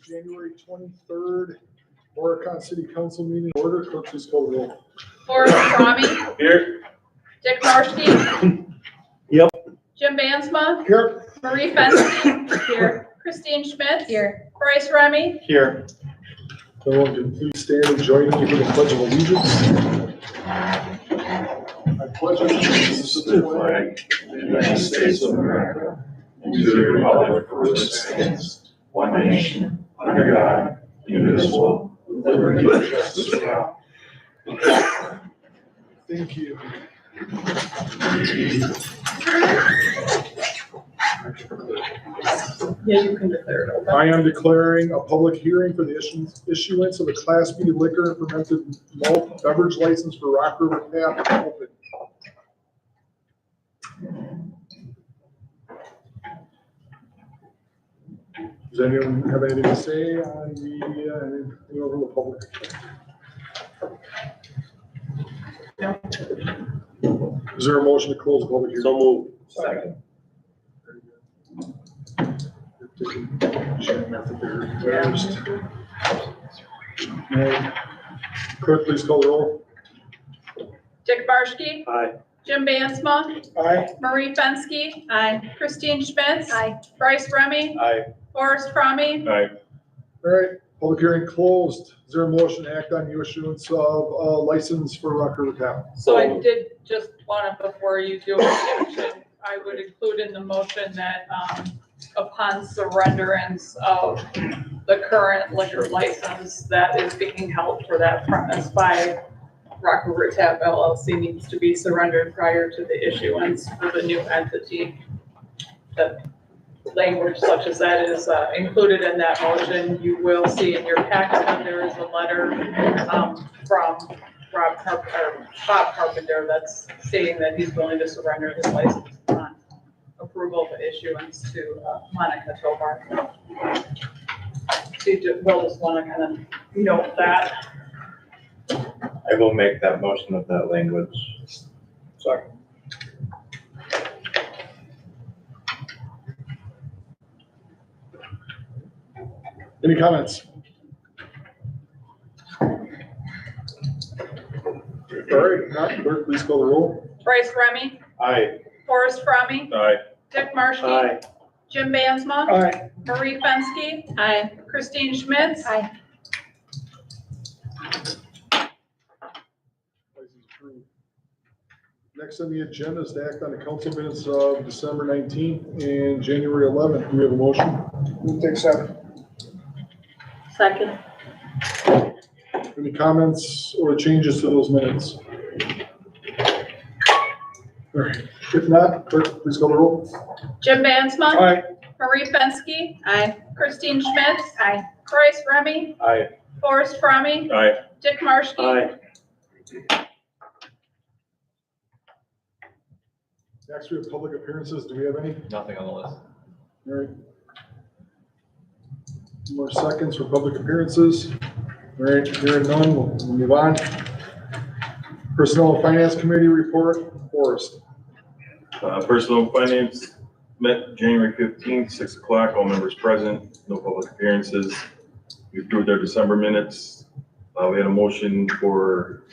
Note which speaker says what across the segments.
Speaker 1: January 23rd, Horicon City Council meeting order. Clerk, please call the roll.
Speaker 2: Horicon.
Speaker 3: Here.
Speaker 2: Dick Marshke.
Speaker 3: Yep.
Speaker 2: Jim Bansma.
Speaker 1: Here.
Speaker 2: Marie Fenske. Here. Christine Schmitz.
Speaker 4: Here.
Speaker 2: Bryce Remy.
Speaker 3: Here.
Speaker 1: Everyone can please stand and join me for the Pledge of Allegiance. I pledge allegiance to the flag
Speaker 3: of the United States of America and to the republic for which it stands, one nation, under God, indivisible, with liberty and justice for all.
Speaker 1: Thank you.
Speaker 2: Yeah, you can declare it open.
Speaker 1: I am declaring a public hearing for the issuance of a Class B liquor and fermented malt beverage license for Rock River Tap open. Does anyone have anything to say on the, anyone from the public?
Speaker 2: No.
Speaker 1: Is there a motion to close the public hearing?
Speaker 3: So moved.
Speaker 1: Second. Clerk, please call the roll.
Speaker 2: Dick Marshke.
Speaker 3: Aye.
Speaker 2: Jim Bansma.
Speaker 1: Aye.
Speaker 2: Marie Fenske.
Speaker 4: Aye.
Speaker 2: Christine Schmitz.
Speaker 4: Aye.
Speaker 2: Bryce Remy.
Speaker 3: Aye.
Speaker 2: Forrest Fromme.
Speaker 3: Aye.
Speaker 1: All right, public hearing closed. Is there a motion to act on the issuance of a license for Rock River Tap?
Speaker 2: So I did just want to, before you do a motion, I would include in the motion that upon surrenderance of the current liquor license that is being held for that premise by Rock River Tap LLC needs to be surrendered prior to the issuance for the new entity. The language such as that is included in that motion. You will see in your packet that there is a letter from Bob Carpenter that's stating that he's willing to surrender his license upon approval of issuance to Monica Tobar. So we'll just want to kind of note that.
Speaker 3: I will make that motion with that language.
Speaker 1: Sorry. Any comments? All right, now, clerk, please call the roll.
Speaker 2: Bryce Remy.
Speaker 3: Aye.
Speaker 2: Forrest Fromme.
Speaker 3: Aye.
Speaker 2: Dick Marshke.
Speaker 3: Aye.
Speaker 2: Jim Bansma.
Speaker 1: Aye.
Speaker 2: Marie Fenske. Aye. Christine Schmitz.
Speaker 4: Aye.
Speaker 1: License approved. Next on the agenda is to act on the council minutes of December 19th and January 11th. Do we have a motion? Move to accept.
Speaker 4: Second.
Speaker 1: Any comments or changes to those minutes? All right, if not, clerk, please call the roll.
Speaker 2: Jim Bansma.
Speaker 1: Aye.
Speaker 2: Marie Fenske.
Speaker 4: Aye.
Speaker 2: Christine Schmitz.
Speaker 4: Aye.
Speaker 2: Bryce Remy.
Speaker 3: Aye.
Speaker 2: Forrest Fromme.
Speaker 3: Aye.
Speaker 2: Dick Marshke.
Speaker 3: Aye.
Speaker 1: Next, we have public appearances. Do we have any?
Speaker 3: Nothing on the list.
Speaker 1: All right. 2 more seconds for public appearances. All right, hearing none, we'll move on. Personnel and Finance Committee report, Forrest.
Speaker 5: Personnel and Finance met January 15th, 6 o'clock, all members present, no public appearances. We approved our December minutes. We had a motion for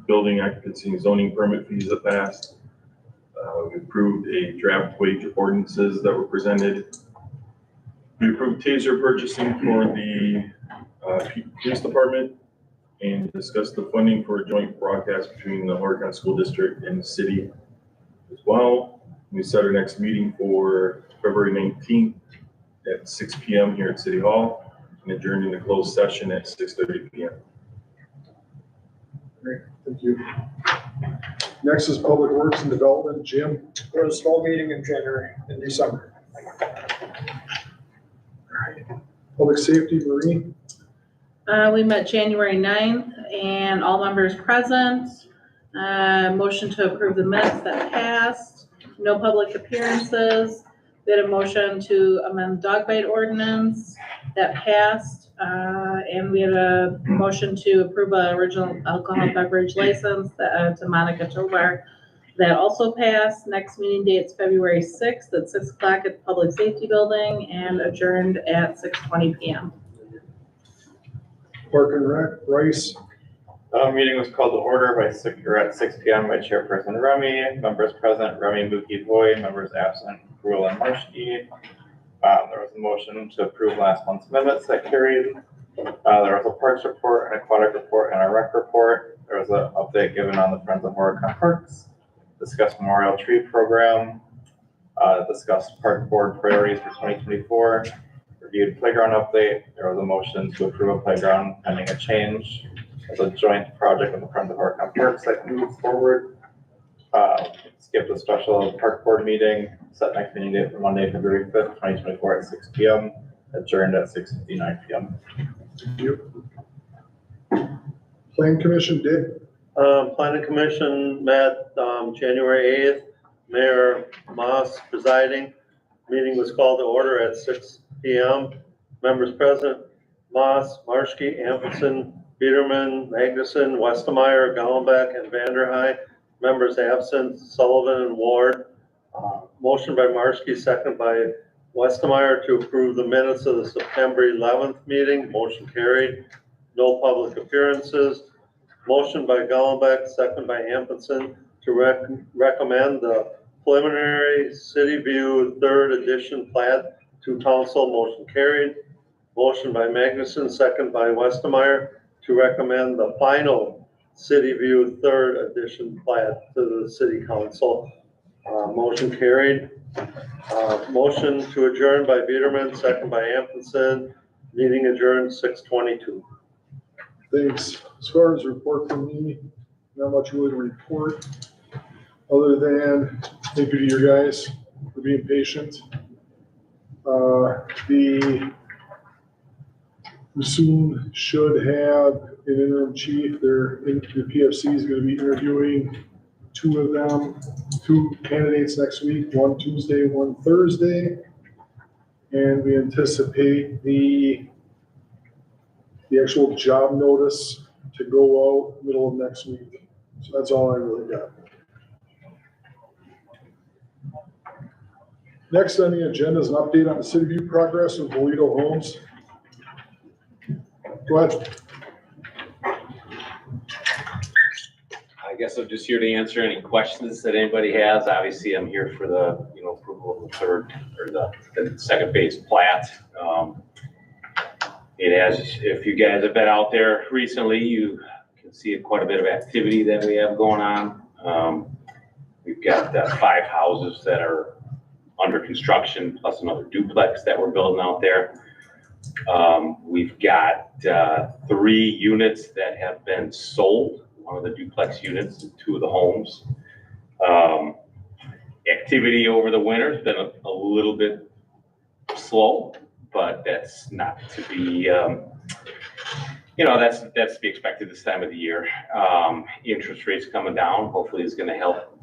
Speaker 5: building occupancy and zoning permit fees that passed. We approved a draft wage ordinances that were presented. We approved taser purchasing for the police department and discussed the funding for a joint broadcast between the Horicon School District and the city as well. We set our next meeting for February 19th at 6 p.m. here at City Hall and adjourned into closed session at 6:30 p.m.
Speaker 1: Great, thank you. Next is Public Works and Development, Jim.
Speaker 6: There was a small meeting in December.
Speaker 1: Public Safety, Marie.
Speaker 4: We met January 9th and all members present. Motion to approve the minutes that passed. No public appearances. We had a motion to amend dog bite ordinance that passed. And we had a motion to approve an original alcohol beverage license to Monica Tobar That also passed. Next meeting date is February 6th at 6 o'clock at the Public Safety Building and adjourned at 6:20 PM.
Speaker 1: Park and Rec, Rice,
Speaker 7: Meeting was called to order at 6 PM by Chairperson Remy, members present, Remy, Muki, Boyd, members absent, Rule and Marshke. There was a motion to approve last month's minutes that carried. There was a Parks report, an Aquatic report, and a Rec report. There was an update given on the Friends of Horicon Parks, discussed Memorial Tree Program, discussed Park Board priorities for 2024, reviewed playground update. There was a motion to approve a playground pending a change. It's a joint project with the Friends of Horicon Parks that can move forward. Skipped a special Park Board meeting, set next meeting date for Monday, February 5th, 2024 at 6 PM, adjourned at 6:59 PM.
Speaker 1: thank you. Plan Commission, Dick,
Speaker 8: Planning Commission met, January 8th, Mayor Moss presiding. Meeting was called to order at 6 PM. Members present, Moss, Marshke, Amperson, Peterman, Magnuson, Westermeyer, Gallenbeck, and Vanderhei. Members absent, Sullivan and Ward. Motion by Marshke, second by Westermeyer to approve the minutes of the September 11th meeting. Motion carried. No public appearances. Motion by Gallenbeck, second by Amperson to recommend the preliminary City View 3rd edition plat to council. Motion carried. Motion by Magnuson, second by Westermeyer to recommend the final City View 3rd edition plat to the city council. Motion carried. Motion to adjourn by Biederman, second by Amperson. Meeting adjourned 6:22.
Speaker 1: thanks. As far as report from me, not much really to report, other than thank you to you guys for being patient. We soon should have an interim chief. The PFC is gonna be interviewing two candidates next week, one Tuesday, one Thursday. And we anticipate the actual job notice to go out middle of next week. So that's all I really got. Next on the agenda is an update on the City View progress of Bolito Homes. Go ahead.
Speaker 9: I guess I'm just here to answer any questions that anybody has. Obviously, I'm here for the, approval of the third or the second phase plat. It has, if you guys have been out there recently, you can see quite a bit of activity that we have going on. We've got 5 houses that are under construction, plus another duplex that we're building out there. We've got 3 units that have been sold, one of the duplex units, 2 of the homes. Activity over the winter has been a little bit slow, but that's not to be, that's to be expected this time of the year. Interest rates coming down, hopefully is gonna help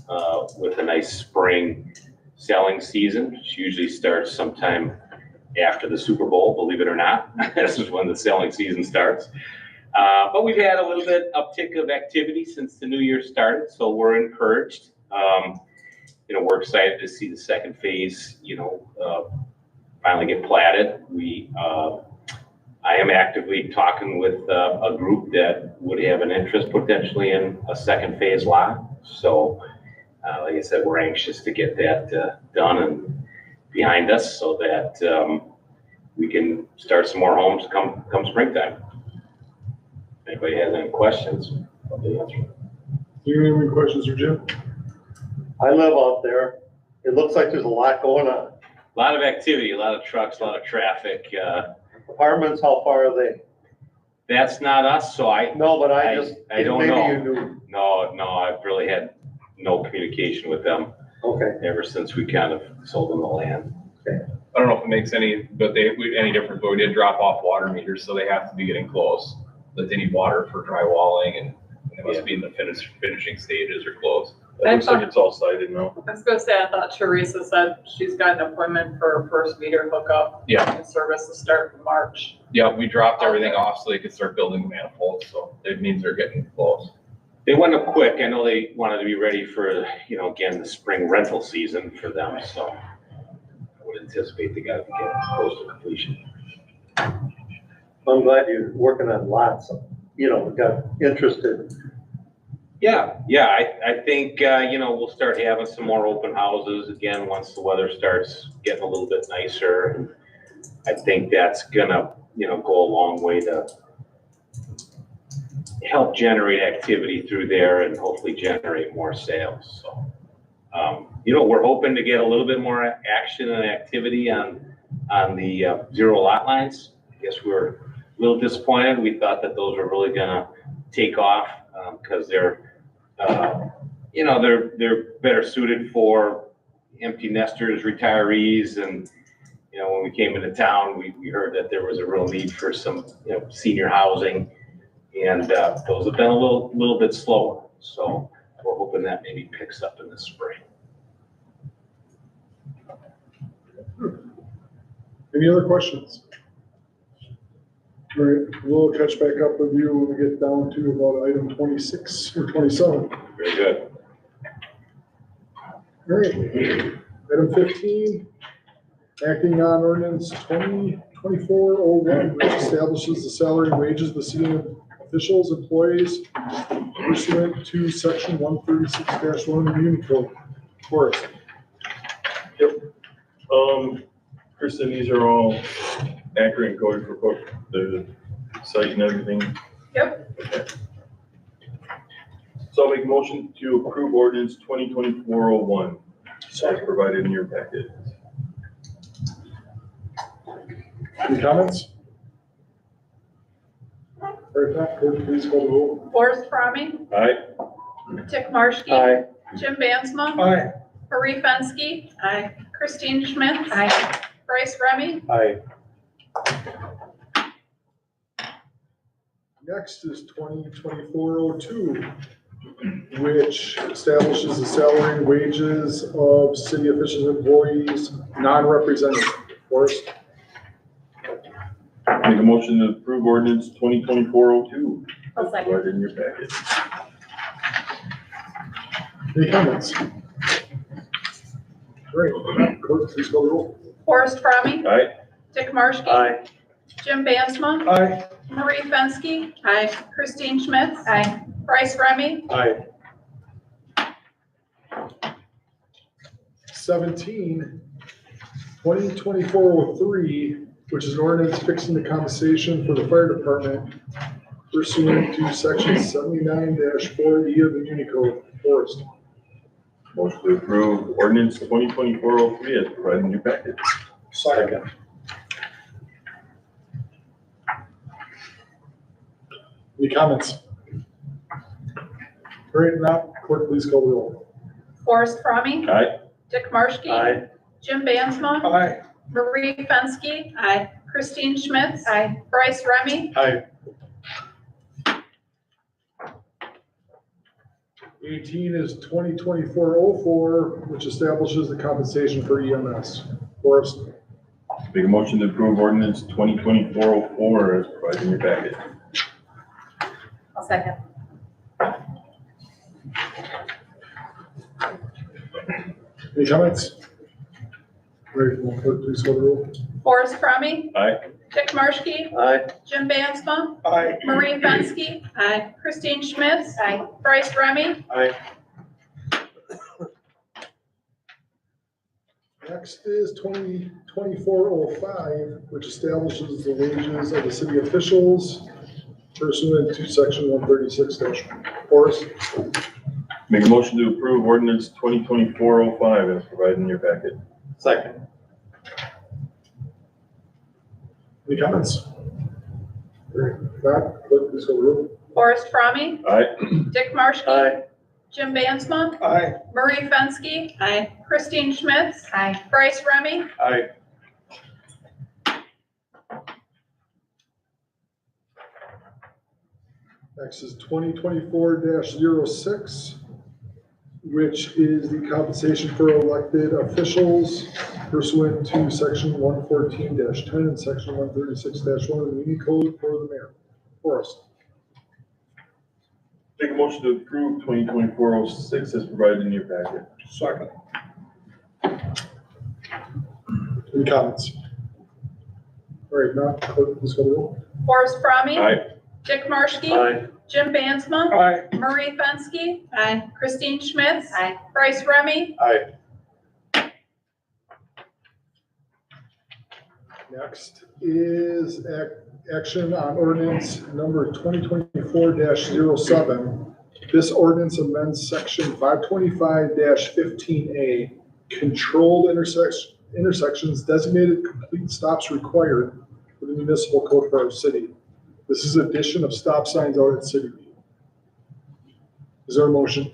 Speaker 9: with a nice spring selling season, which usually starts sometime after the Super Bowl, believe it or not. This is when the selling season starts. But we've had a little bit uptick of activity since the new year started, so we're encouraged. We're excited to see the second phase, finally get platted. I am actively talking with a group that would have an interest potentially in a second phase lot. So, like I said, we're anxious to get that done and behind us so that we can start some more homes come springtime. If anybody has any questions, I'll be answering.
Speaker 1: Do you have any questions for Jim?
Speaker 8: I live out there. It looks like there's a lot going on.
Speaker 9: A lot of activity, a lot of trucks, a lot of traffic.
Speaker 8: Apartments, how far are they?
Speaker 9: That's not us, so I
Speaker 8: No, but I
Speaker 9: don't
Speaker 8: maybe
Speaker 9: know.
Speaker 8: you knew.
Speaker 9: No, I've really had no communication with them
Speaker 8: Okay.
Speaker 9: ever since we kind of sold them the land.
Speaker 10: I don't know if it makes any difference, but we did drop off water meters, so they have to be getting close. That they need water for drywalling and they must be in the finishing stages or close.
Speaker 5: It looks like it's all sided now.
Speaker 2: I was gonna say, I thought Teresa said she's got an appointment for her first meter hookup.
Speaker 10: Yeah.
Speaker 2: And service to start in March.
Speaker 10: Yeah, we dropped everything off so they could start building the manifolds, so it means they're getting close.
Speaker 9: They went up quick. I know they wanted to be ready for, again, the spring rental season for them, so I would anticipate they gotta get close to completion.
Speaker 8: I'm glad you're working on lots, got interested.
Speaker 9: Yeah, I think, we'll start having some more open houses again once the weather starts getting a little bit nicer. And I think that's gonna, go a long way to help generate activity through there and hopefully generate more sales. So, we're hoping to get a little bit more action and activity on the zero lot lines. I guess we're a little disappointed. We thought that those were really gonna take off because they're better suited for empty nesters, retirees, and when we came into town, we heard that there was a real need for some senior housing. And those have been a little bit slower, so we're hoping that maybe picks up in the spring.
Speaker 1: Any other questions? All right, we'll catch back up with you when we get down to about item 26 or 27.
Speaker 9: Very good.
Speaker 1: All right, item 15, acting on ordinance 2024-01, which establishes the salary and wages of the city officials, employees pursuant to section 136-1 of the Union Code. Forrest.
Speaker 5: Kristen, these are all accurate and coded for the site and everything?
Speaker 2: Yep.
Speaker 5: Okay. So I'll make a motion to approve ordinance 2024-01 as provided in your packet.
Speaker 1: Any comments? All right, Pat, clerk, please call the roll.
Speaker 2: Forrest Fromme,
Speaker 5: Aye.
Speaker 2: Dick Marshke.
Speaker 8: Aye.
Speaker 2: Jim Bansma.
Speaker 6: Aye.
Speaker 2: Marie Fenske.
Speaker 4: Aye.
Speaker 2: Christine Schmitz. Bryce Remy.
Speaker 8: Aye.
Speaker 1: Next is 2024-02, which establishes the salary and wages of city officials, employees, non-represented. Forrest.
Speaker 5: Make a motion to approve ordinance 2024-02
Speaker 4: I'll
Speaker 5: as
Speaker 4: second.
Speaker 5: provided in your packet.
Speaker 1: Any comments? Great. Clerk, please call the roll.
Speaker 2: Forrest Fromme,
Speaker 5: Aye.
Speaker 2: Dick Marshke.
Speaker 8: Aye.
Speaker 2: Jim Bansma.
Speaker 6: Aye.
Speaker 2: Marie Fenske.
Speaker 4: Aye.
Speaker 2: Christine Schmitz. Bryce Remy.
Speaker 8: Aye.
Speaker 1: 17, 2024-03, which is an ordinance fixing the compensation for the fire department pursuant to section 79-4E of the Union Code. Forrest.
Speaker 5: Motion to approve ordinance 2024-03 as provided in your packet.
Speaker 6: Second.
Speaker 1: Any comments? Great, now, clerk, please call the roll.
Speaker 2: Forrest Fromme,
Speaker 5: Aye.
Speaker 2: Dick Marshke.
Speaker 8: Aye.
Speaker 2: Jim Bansma.
Speaker 6: Aye.
Speaker 2: Marie Fenske.
Speaker 4: Aye.
Speaker 2: Christine Schmitz. Bryce Remy.
Speaker 8: Aye.
Speaker 1: 18 is 2024-04, which establishes the compensation for EMS. Forrest.
Speaker 5: Make a motion to approve ordinance 2024-04 as provided in your packet.
Speaker 4: I'll second.
Speaker 1: Any comments? Great, will clerk please call the roll.
Speaker 2: Forrest Fromme,
Speaker 5: Aye.
Speaker 2: Dick Marshke.
Speaker 8: Aye.
Speaker 2: Jim Bansma.
Speaker 6: Aye.
Speaker 2: Marie Fenske.
Speaker 4: Aye.
Speaker 2: Christine Schmitz. Bryce Remy.
Speaker 8: Aye.
Speaker 1: Next is 2024-05, which establishes the wages of the city officials pursuant to section 136-1. Forrest.
Speaker 5: Make a motion to approve ordinance 2024-05 as provided in your packet.
Speaker 8: Second.
Speaker 1: Any comments? Great, that, clerk please call the roll.
Speaker 2: Forrest Fromme,
Speaker 5: Aye.
Speaker 2: Dick Marshke.
Speaker 8: Aye.
Speaker 2: Jim Bansma.
Speaker 6: Aye.
Speaker 2: Marie Fenske.
Speaker 4: Aye.
Speaker 2: Christine Schmitz. Bryce Remy.
Speaker 8: Aye.
Speaker 1: Next is 2024-06, which is the compensation for elected officials pursuant to section 114-10 and section 136-1 of the Union Code for the mayor. Forrest.
Speaker 5: Make a motion to approve 2024-06 as provided in your packet.
Speaker 6: Second.
Speaker 1: Any comments? All right, now, clerk, please call the roll.
Speaker 2: Forrest Fromme.
Speaker 5: Aye.
Speaker 2: Dick Marshke.
Speaker 8: Aye.
Speaker 2: Jim Bansma.
Speaker 6: Aye.
Speaker 2: Marie Fenske.
Speaker 4: Aye.
Speaker 2: Christine Schmitz.
Speaker 4: Aye.
Speaker 2: Bryce Remy.
Speaker 7: Aye.
Speaker 1: Next is action on ordinance number 2024-07. This ordinance amends section 525-15A, controlled intersections designated complete stops required for the municipal code for our city. This is addition of stop signs out at City View. Is there a motion?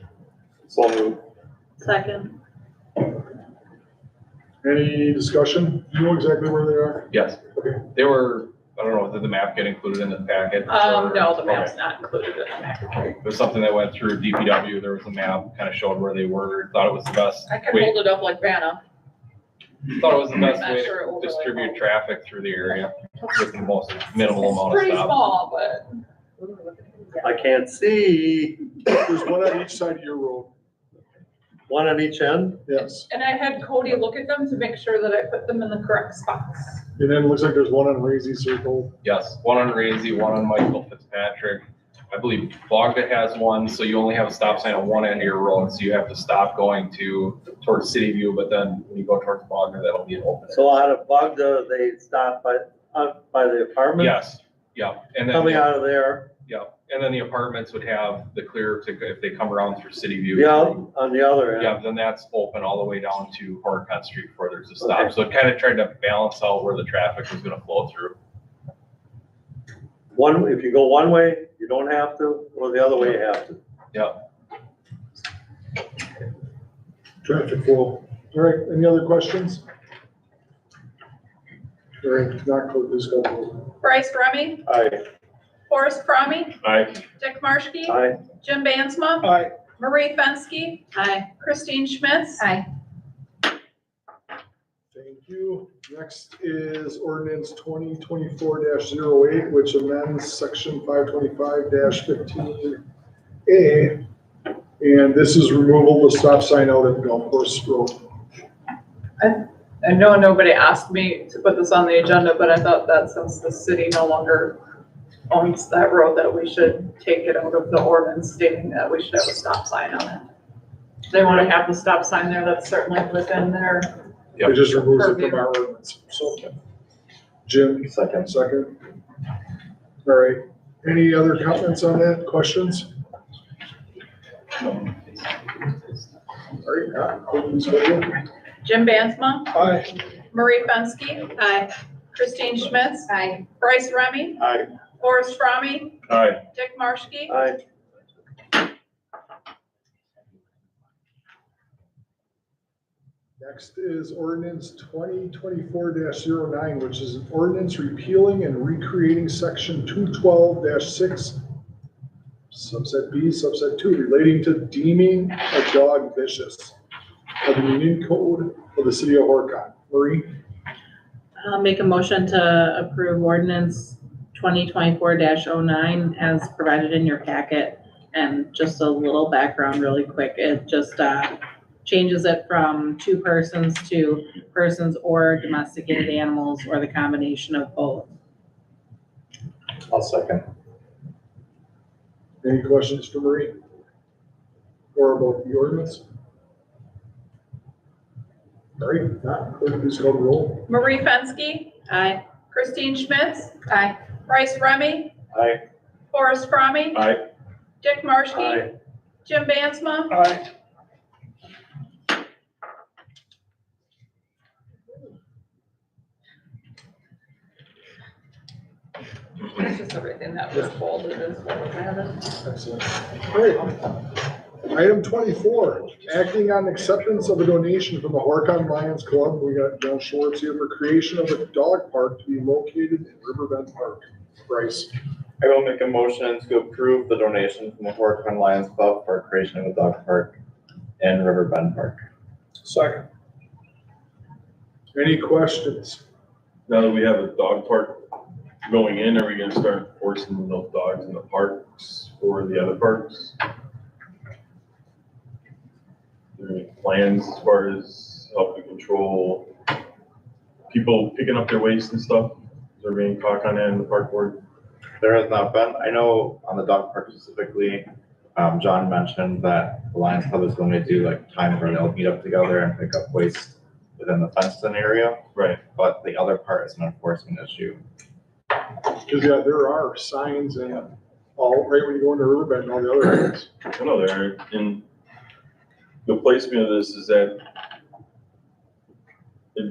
Speaker 7: So moved.
Speaker 4: Second.
Speaker 1: Any discussion? You know exactly where they are?
Speaker 10: Yes.
Speaker 1: Okay.
Speaker 10: They were, I don't know, did the map get included in the packet?
Speaker 2: No, the
Speaker 10: Okay.
Speaker 2: map's not included in the map.
Speaker 10: It was something that went through DPW. There was a map, kind of showed where they were, thought it was the best
Speaker 2: I can
Speaker 10: way,
Speaker 2: hold it up like Vanna.
Speaker 10: thought it was the best
Speaker 2: Not
Speaker 10: way
Speaker 2: sure it
Speaker 10: to
Speaker 2: will really
Speaker 10: distribute
Speaker 2: help.
Speaker 10: traffic through the area with the most minimal
Speaker 2: It's
Speaker 10: amount of
Speaker 2: pretty
Speaker 10: stops.
Speaker 2: small, but.
Speaker 8: I can't see.
Speaker 1: There's one on each side of your road.
Speaker 8: One on each end?
Speaker 1: Yes.
Speaker 2: And I had Cody look at them to make sure that I put them in the correct spots.
Speaker 1: And then it looks like there's one on Raisy Circle.
Speaker 10: Yes, one on Raisy, one on Michael Fitzpatrick. I believe Bogda has one, so you only have a stop sign on one end of your road, so you have to stop going towards City View, but then when you go towards Bogda, that'll be an open.
Speaker 8: So out of Bogda, they stop by the apartment?
Speaker 10: Yes, yeah, and then.
Speaker 8: Coming out of there?
Speaker 10: Yeah, and then the apartments would have the clear to, if they come around through City View.
Speaker 8: Yeah, on the other end.
Speaker 10: Yeah, then that's open all the way down to Horicon Street before there's a stop.
Speaker 8: Okay.
Speaker 10: So it kind of tried to balance out where the traffic was gonna flow through.
Speaker 8: If you go one way, you don't have to, or the other way, you have to.
Speaker 10: Yeah.
Speaker 1: Traffic flow. All right, any other questions? All right, not close this call.
Speaker 2: Bryce Remy.
Speaker 7: Aye.
Speaker 2: Forrest Fromme.
Speaker 5: Aye.
Speaker 2: Dick Marshke.
Speaker 8: Aye.
Speaker 2: Jim Bansma.
Speaker 6: Aye.
Speaker 2: Marie Fenske.
Speaker 4: Aye.
Speaker 2: Christine Schmitz.
Speaker 4: Aye.
Speaker 1: Thank you. Next is ordinance 2024-08, which amends section 525-15A. And this is removal of the stop sign out at Golf Course Road.
Speaker 2: I know nobody asked me to put this on the agenda, but I thought that since the city no longer owns that road, that we should take it out of the ordinance stating that we should have a stop sign on it. If they want to have the stop sign there, that's certainly within their,
Speaker 1: It just removes it from our ordinance. So, Jim,
Speaker 7: Second.
Speaker 1: second. All right. Any other comments on that? Questions? All right, please go ahead.
Speaker 2: Jim Bansma.
Speaker 6: Aye.
Speaker 2: Marie Fenske.
Speaker 4: Aye.
Speaker 2: Christine Schmitz.
Speaker 4: Aye.
Speaker 2: Bryce Remy.
Speaker 7: Aye.
Speaker 2: Forrest Fromme.
Speaker 5: Aye.
Speaker 2: Dick Marshke.
Speaker 8: Aye.
Speaker 1: Next is ordinance 2024-09, which is an ordinance repealing and recreating section 212-6, subset B, subset 2, relating to deeming a dog vicious of the Union Code of the City of Horicon. Marie?
Speaker 4: I'll make a motion to approve ordinance 2024-09 as provided in your packet. And just a little background really quick, it just changes it from 2 persons to persons or domesticated animals or the combination of both.
Speaker 7: I'll second.
Speaker 1: Any questions for Marie? Or about the ordinance? All right, not, please call the roll.
Speaker 2: Marie Fenske.
Speaker 4: Aye.
Speaker 2: Christine Schmitz.
Speaker 4: Aye.
Speaker 2: Bryce Remy.
Speaker 7: Aye.
Speaker 2: Forrest Fromme.
Speaker 5: Aye.
Speaker 2: Dick Marshke.
Speaker 8: Aye.
Speaker 2: Jim Bansma.
Speaker 6: Aye.
Speaker 2: It's just everything that was bolded is what I have.
Speaker 1: Excellent. All right. Item 24, acting on acceptance of a donation from the Horicon Lions Club. We got John Schwartz here for creation of a dog park to be located in Riverbend Park. Bryce?
Speaker 7: I will make a motion to approve the donation from the Horicon Lions Club for creation of a dog park in Riverbend Park.
Speaker 6: Second.
Speaker 1: Any questions?
Speaker 5: Now that we have a dog park, going in, are we gonna start forcing those dogs in the parks or the other parks? Are there any plans as far as helping control people picking up their waste and stuff? Is there any talk on that in the park board?
Speaker 7: There has not been. I know on the dog park specifically, John mentioned that the Lions Club is going to do like times where they'll meet up together and pick up waste within the fenced-in area.
Speaker 5: Right.
Speaker 7: But the other part is an enforcement issue.
Speaker 1: Cause yeah, there are signs and all, right when you go into Riverbend and all the other areas.
Speaker 5: I know there, and the placement of this is that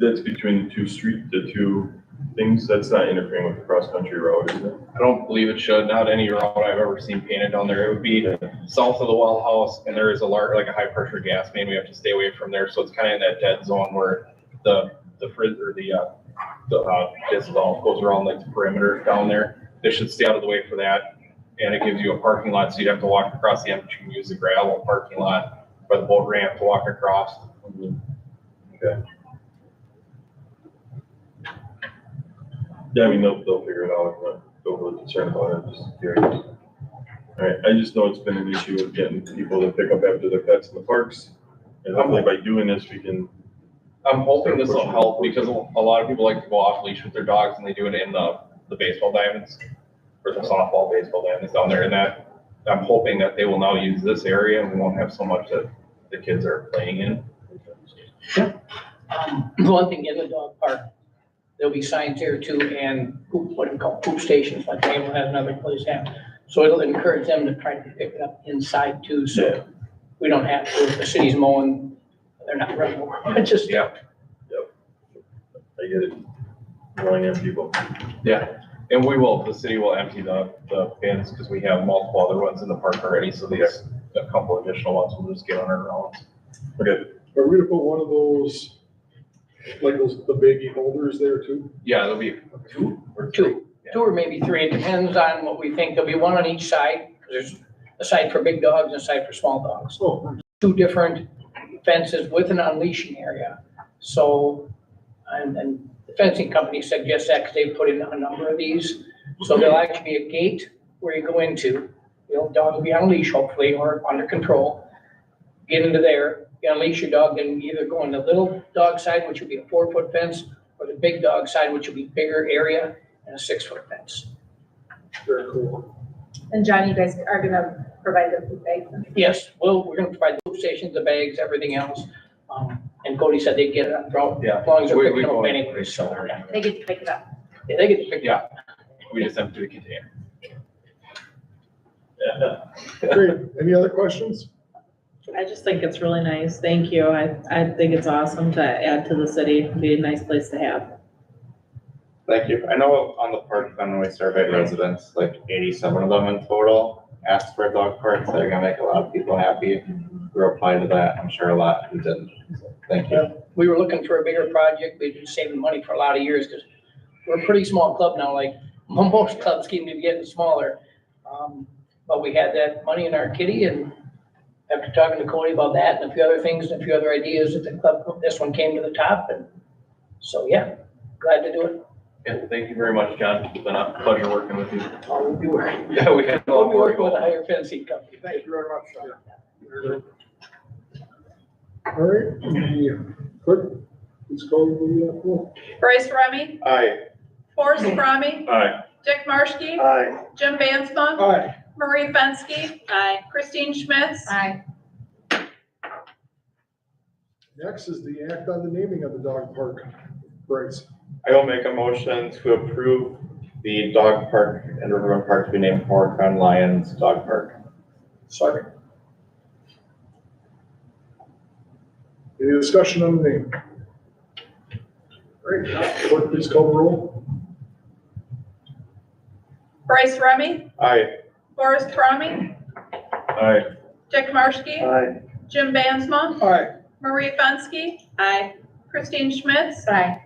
Speaker 5: that's between the two things, that's not interfering with the cross-country road, is it?
Speaker 10: I don't believe it should, not any road I've ever seen painted down there. It would be south of the well house, and there is a large, like a high pressure gas main. We have to stay away from there, so it's kind of in that dead zone where the frizz or this all goes around like the perimeter down there. They should stay out of the way for that, and it gives you a parking lot, so you'd have to walk across the empty, you can use the gravel parking lot by the boat ramp to walk across.
Speaker 5: Okay. Yeah, I mean, they'll figure it out, I'm not overly concerned about it, just curious. All right, I just know it's been an issue with getting people to pick up after their pets in the parks, and hopefully by doing this, we can.
Speaker 10: I'm hoping this will help because a lot of people like to go off leash with their dogs and they do it in the baseball diamonds or the softball baseball diamonds down there, and that I'm hoping that they will now use this area and we won't have so much that the kids are playing in.
Speaker 6: One thing in the dog park, there'll be signs there too, and what we call poop stations, like Hammond has another place have. So it'll encourage them to try to pick it up inside too, so we don't have to, if the city's mowing, they're not running over, it's just.
Speaker 10: Yeah.
Speaker 5: I get it. Rolling in people.
Speaker 10: Yeah, and the city will empty the bins because we have multiple other ones in the park already, so these, a couple additional ones will just get on our rounds.
Speaker 5: Okay.
Speaker 1: Are we gonna put one of those, like the biggie holders there too?
Speaker 10: Yeah, there'll be two or
Speaker 6: Two or maybe three, it depends on what we think, there'll be one on each side, there's a side for big dogs and a side for small dogs.
Speaker 1: Oh,
Speaker 6: Two different fences with an unleashing area, so, and the fencing company suggests that because they put in a number of these, so there'll actually be a gate where you go into, dogs will be on a leash hopefully, or under control, get into there, you unleash your dog, then either go on the little dog side, which would be a 4-foot fence, or the big dog side, which would be bigger area and a 6-foot fence.
Speaker 1: very cool.
Speaker 11: And John, you guys are gonna provide the food bags?
Speaker 6: Yes, we're gonna provide the food stations, the bags, everything else. And Cody said they'd get it up, as long as they're picking them up anyway, so.
Speaker 11: They get to pick it up.
Speaker 6: Yeah, they get to pick it
Speaker 10: Yeah.
Speaker 6: up.
Speaker 10: We just empty the container.
Speaker 1: Great, any other questions?
Speaker 4: I just think it's really nice. Thank you. I think it's awesome to add to the city. It'd be a nice place to have.
Speaker 7: Thank you. I know on the park, when we surveyed residents, like 87 of them in total asked for a dog park, so they're gonna make a lot of people happy who replied to that. I'm sure a lot who didn't. So, thank you.
Speaker 6: We were looking for a bigger project. We've been saving money for a lot of years because we're a pretty small club now, like most clubs seem to be getting smaller. But we had that money in our kitty, and after talking to Cody about that and a few other things and a few other ideas that the club, this one came to the top, and so, yeah, glad to do it.
Speaker 10: Yeah, thank you very much, John. It's been a pleasure working with you.
Speaker 6: We'll be working,
Speaker 10: Yeah, we had a lot
Speaker 6: we'll be
Speaker 10: more
Speaker 6: working with a
Speaker 10: going.
Speaker 6: higher fencing company. Thank you very much.
Speaker 1: All right, the clerk, please call the roll.
Speaker 2: Bryce Remy,
Speaker 7: Aye.
Speaker 2: Forrest Fromme,
Speaker 5: Aye.
Speaker 2: Dick Marshke,
Speaker 8: Aye.
Speaker 2: Jim Bansma,
Speaker 1: Aye.
Speaker 2: Marie Fenske,
Speaker 4: Aye.
Speaker 2: Christine Schmitz.
Speaker 11: Aye.
Speaker 1: Next is the act on the naming of the dog park. Bryce.
Speaker 7: I will make a motion to approve the dog park and Riverman Park to be named Horicon Lions Dog Park.
Speaker 1: Second. Any discussion on the name? Great, clerk, please call the roll.
Speaker 2: Bryce Remy,
Speaker 7: Aye.
Speaker 2: Forrest Fromme,
Speaker 5: Aye.
Speaker 2: Dick Marshke,
Speaker 8: Aye.
Speaker 2: Jim Bansma,
Speaker 1: Aye.
Speaker 2: Marie Fenske,
Speaker 4: Aye.
Speaker 2: Christine Schmitz.
Speaker 11: Aye.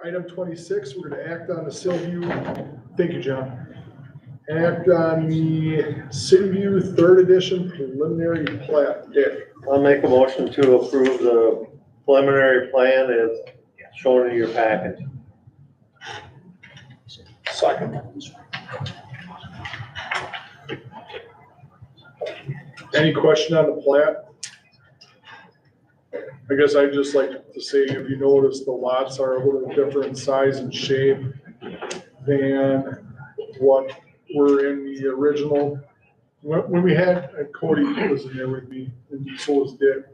Speaker 1: Item 26, we're gonna act on the City thank you, John. Act on the City View 3rd Edition preliminary plat. Dick.
Speaker 8: I'll make a motion to approve the preliminary plan as shown in your package.
Speaker 1: Second. Any question on the plat? I guess I'd just like to say, if you notice, the lots are a little different size and shape than what were in the original. When we had, Cody was in there with me, and so was Dick.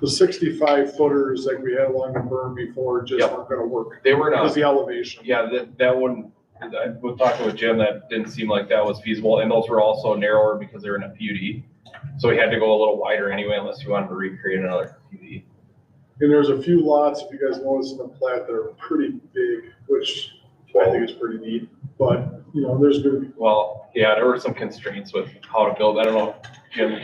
Speaker 1: The 65 footers like we had along the berm before just
Speaker 10: Yep.
Speaker 1: weren't gonna work.
Speaker 10: They were
Speaker 1: Because
Speaker 10: not,
Speaker 1: the elevation.
Speaker 10: yeah, that one, I was talking with Jim, that didn't seem like that was feasible, and those were also narrower because they were in a PUD. So we had to go a little wider anyway, unless you wanted to recreate another PUD.
Speaker 1: And there's a few lots, if you guys notice in the plat, that are pretty big, which I think is pretty neat. But, you know, there's gonna be,
Speaker 10: Well, yeah, there were some constraints with how to build. I don't know, if Jim,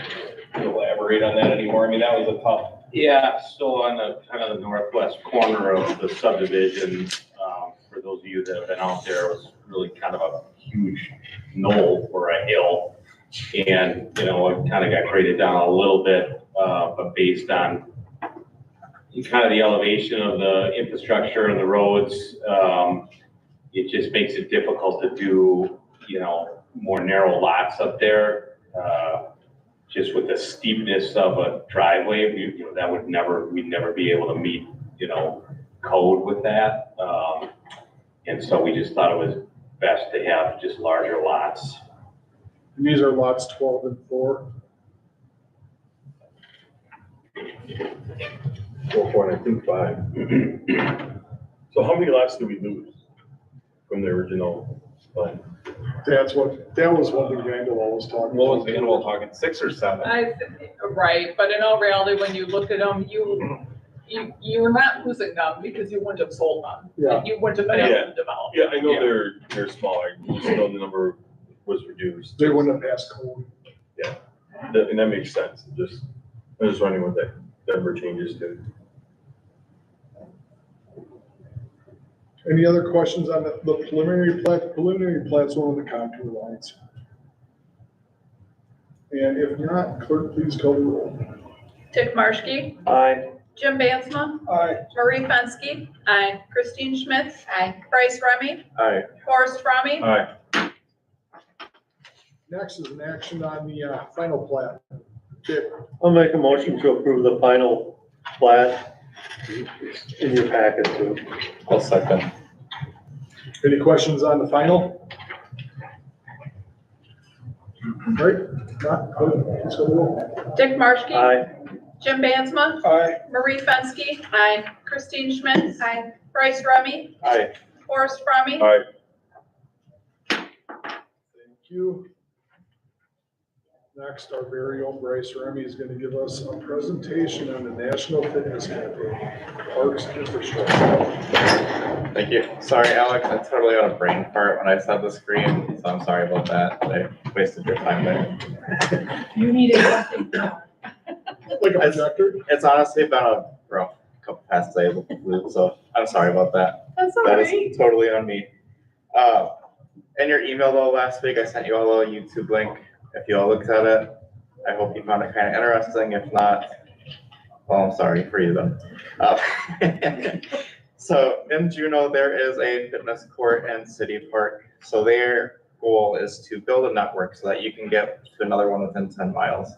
Speaker 10: can elaborate on that anymore. I mean, that was a tough.
Speaker 9: Yeah, so on the kind of the northwest corner of the subdivision, for those of you that have been out there, it was really kind of a huge knoll or a hill. And, you know, it kind of got graded down a little bit, but based on kind of the elevation of the infrastructure and the roads, it just makes it difficult to do, you know, more narrow lots up there. Just with the steepness of a driveway, you know, that would never, we'd never be able to meet, you know, code with that. And so we just thought it was best to have just larger lots.
Speaker 1: and these are lots 12 and 4.
Speaker 5: 4, and I think 5. So how many lots did we lose from the original plan?
Speaker 1: That was what the Vandal was talking about.
Speaker 10: What was Vanwell talking, 6 or 7?
Speaker 2: Right, but in all reality, when you look at them, you're not losing them because you wouldn't have sold them.
Speaker 1: Yeah.
Speaker 2: You wouldn't have been able to develop.
Speaker 5: Yeah, I know they're smaller, just know the number was reduced.
Speaker 1: They wouldn't have passed code.
Speaker 5: And that makes sense, I'm just wondering what that number changes to.
Speaker 1: Any other questions on the preliminary plat? The preliminary plat's one of the contour lines. And if not, clerk, please call the roll.
Speaker 2: Dick Marshke,
Speaker 8: Aye.
Speaker 2: Jim Bansma,
Speaker 1: Aye.
Speaker 2: Marie Fenske. Aye. Christine Schmitz. Aye. Bryce Remy,
Speaker 7: Aye.
Speaker 2: Forrest Remy.
Speaker 5: All right,
Speaker 1: Next is an action on the final plat. Dick,
Speaker 8: I'll make a motion to approve the final plat in your packet too.
Speaker 7: I'll second.
Speaker 1: any questions on the final? Right, not, clerk, please call the roll.
Speaker 2: Dick Marshke,
Speaker 8: Aye.
Speaker 2: Jim Bansma,
Speaker 1: Aye.
Speaker 2: Marie Fenske. Aye. Christine Schmitz. Aye. Bryce Remy,
Speaker 7: Aye.
Speaker 2: Forrest Remy.
Speaker 5: all right.
Speaker 1: Thank you. Next, our very own Bryce Remy is going to give us a presentation on the National Fitness Campaign, Parks Infrastructure.
Speaker 7: Thank you. Sorry, Alex, I totally had a brain fart when I saw the screen, so I'm sorry about that. I wasted your time there.
Speaker 11: You needed something.
Speaker 1: Like a projector?
Speaker 7: It's honestly been a rough couple past days with the flu, so I'm sorry about that.
Speaker 2: That's all
Speaker 7: That
Speaker 2: right.
Speaker 7: is totally on me. In your email though, last week, I sent you all a YouTube link. If you all looked at it, I hope you found it kind of interesting. If not, well, I'm sorry for you then. So in Juneau, there is a fitness court and city park. So their goal is to build a network so that you can get to another one within 10 miles.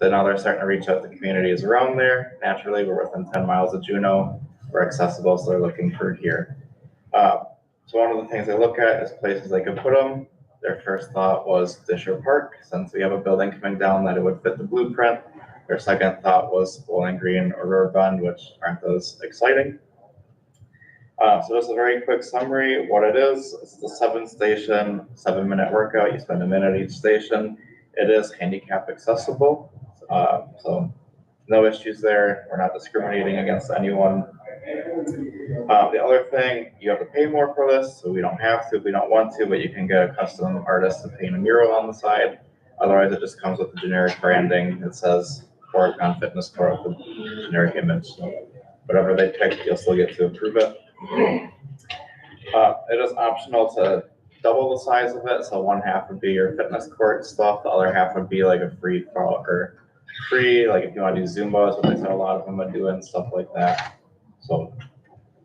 Speaker 7: So now they're starting to reach out to communities around there. Naturally, we're within 10 miles of Juneau. We're accessible, so they're looking for here. So one of the things they look at is places they could put them. Their first thought was Disher Park, since we have a building coming down that it would fit the blueprint. Their second thought was Bowling Green or River Bend, which aren't as exciting. So just a very quick summary, what it is, it's the 7-station, 7-minute workout. You spend a minute at each station. It is handicap accessible. So no issues there. We're not discriminating against anyone. The other thing, you have to pay more for this, so we don't have to if we don't want to, but you can get a custom artist to paint a mural on the side. Otherwise, it just comes with the generic branding. It says Horicon Fitness Court with the generic image. So whatever they pick, you'll still get to approve it. It is optional to double the size of it, so one half would be your fitness court stuff, the other half would be like a free for all, or free, like if you want to do Zumba, is what they said a lot of them would do and stuff like that. So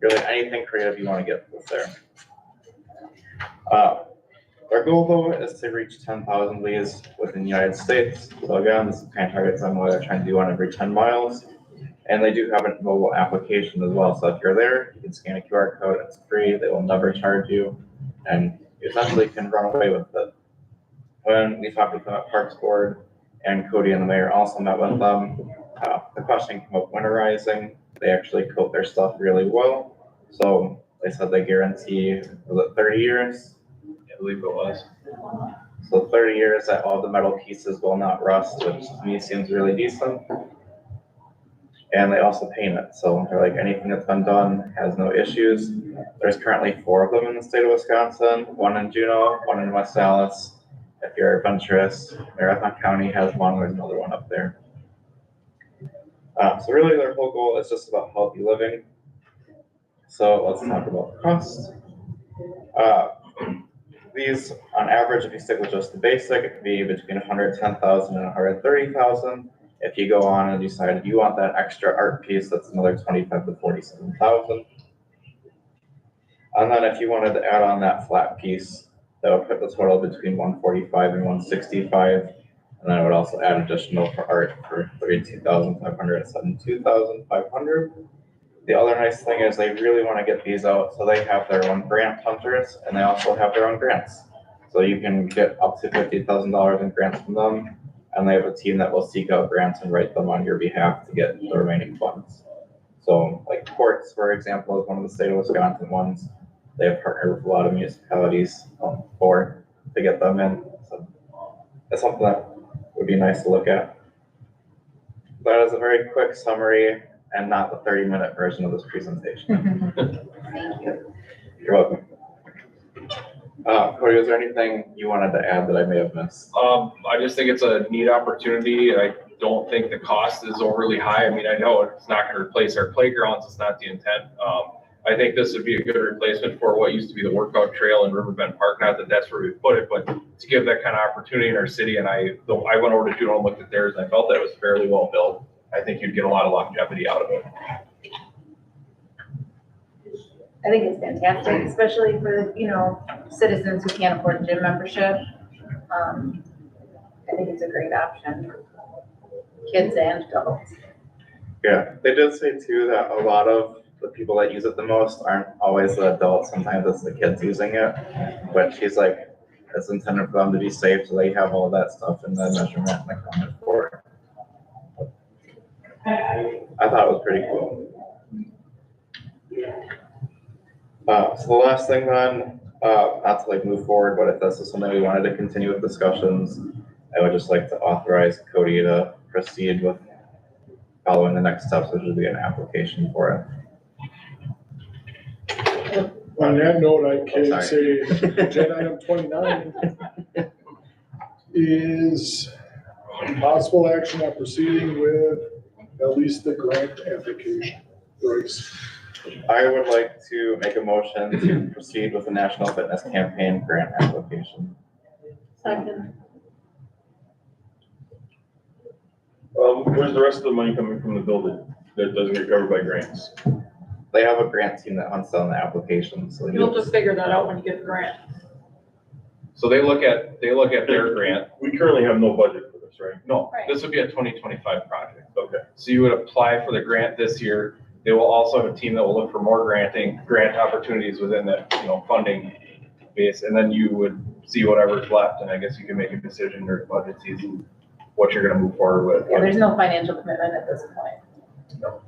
Speaker 7: really anything creative you want to get this there. Our goal though is to reach 10,000 leads within the United States. So again, this is kind of targets on what they're trying to do on every 10 miles. And they do have a mobile application as well. So if you're there, you can scan a QR code, it's free, they will never charge you. And you essentially can run away with it. When we talked with the Parks Board and Cody and the mayor also met with them, the question came up winterizing. They actually coat their stuff really well. So they said they guarantee, was it 30 years?
Speaker 10: I believe it was.
Speaker 7: So 30 years that all the metal pieces will not rust, which to me seems really decent. And they also paint it. So they're like anything that's been done has no issues. There's currently 4 of them in the state of Wisconsin, 1 in Juneau, 1 in West Allis. If you're adventurous, Marathon County has one, there's another one up there. So really their whole goal is just about healthy living. So let's talk about the cost. These, on average, if you stick with just the basic, it could be between 110,000 and 130,000. If you go on and decide you want that extra art piece, that's another 25 to 47,000. And then if you wanted to add on that flat piece, that would put the total between 145 and 165. And then I would also add additional for art for 32,500 and 72,500. The other nice thing is they really want to get these out, so they have their own grant hunters and they also have their own grants. So you can get up to $50,000 in grants from them, and they have a team that will seek out grants and write them on your behalf to get the remaining funds. So like courts, for example, is one of the state of Wisconsin ones. They have partnered with a lot of municipalities to get them in. So that's something that would be nice to look at. That is a very quick summary and not the 30-minute version of this presentation.
Speaker 11: Thank you.
Speaker 7: You're welcome. Cody, is there anything you wanted to add that I may have missed?
Speaker 10: I just think it's a neat opportunity. I don't think the cost is overly high. I mean, I know it's not going to replace our playgrounds. It's not the intent. I think this would be a good replacement for what used to be the workout trail in Riverbend Park. Not that that's where we put it, but to give that kind of opportunity in our city. And I went over to Juneau and looked at theirs, and I felt that it was fairly well built. I think you'd get a lot of longevity out of it.
Speaker 11: I think it's fantastic, especially for, citizens who can't afford a gym membership. I think it's a great option, kids and adults.
Speaker 7: Yeah, they did say too that a lot of the people that use it the most aren't always the adults. Sometimes it's the kids using it. But she's like, it's intended for them to be safe, so they have all that stuff in the measurement and the comment for it. I thought it was pretty cool. So the last thing then, not to like move forward, but if this is something we wanted to continue with discussions, I would just like to authorize Cody to proceed with following the next steps, which would be an application for it.
Speaker 1: On that note, I can say agenda item 29 is possible action on proceeding with at least the grant application. Bryce.
Speaker 7: I would like to make a motion to proceed with the National Fitness Campaign grant application.
Speaker 4: Second.
Speaker 5: Where's the rest of the money coming from the building that doesn't get covered by grants?
Speaker 7: They have a grant team that hunts down the application, so
Speaker 2: You'll just figure that out when you get the grant.
Speaker 10: So they look at their grant.
Speaker 5: We currently have no budget for this, right?
Speaker 10: No,
Speaker 11: Right.
Speaker 10: this would be a 2025 project.
Speaker 5: Okay.
Speaker 10: So you would apply for the grant this year. They will also have a team that will look for more grant opportunities within that, funding base. And then you would see whatever's left, and I guess you can make a decision during budget season, what you're gonna move forward with.
Speaker 11: Yeah, there's no financial commitment at this point.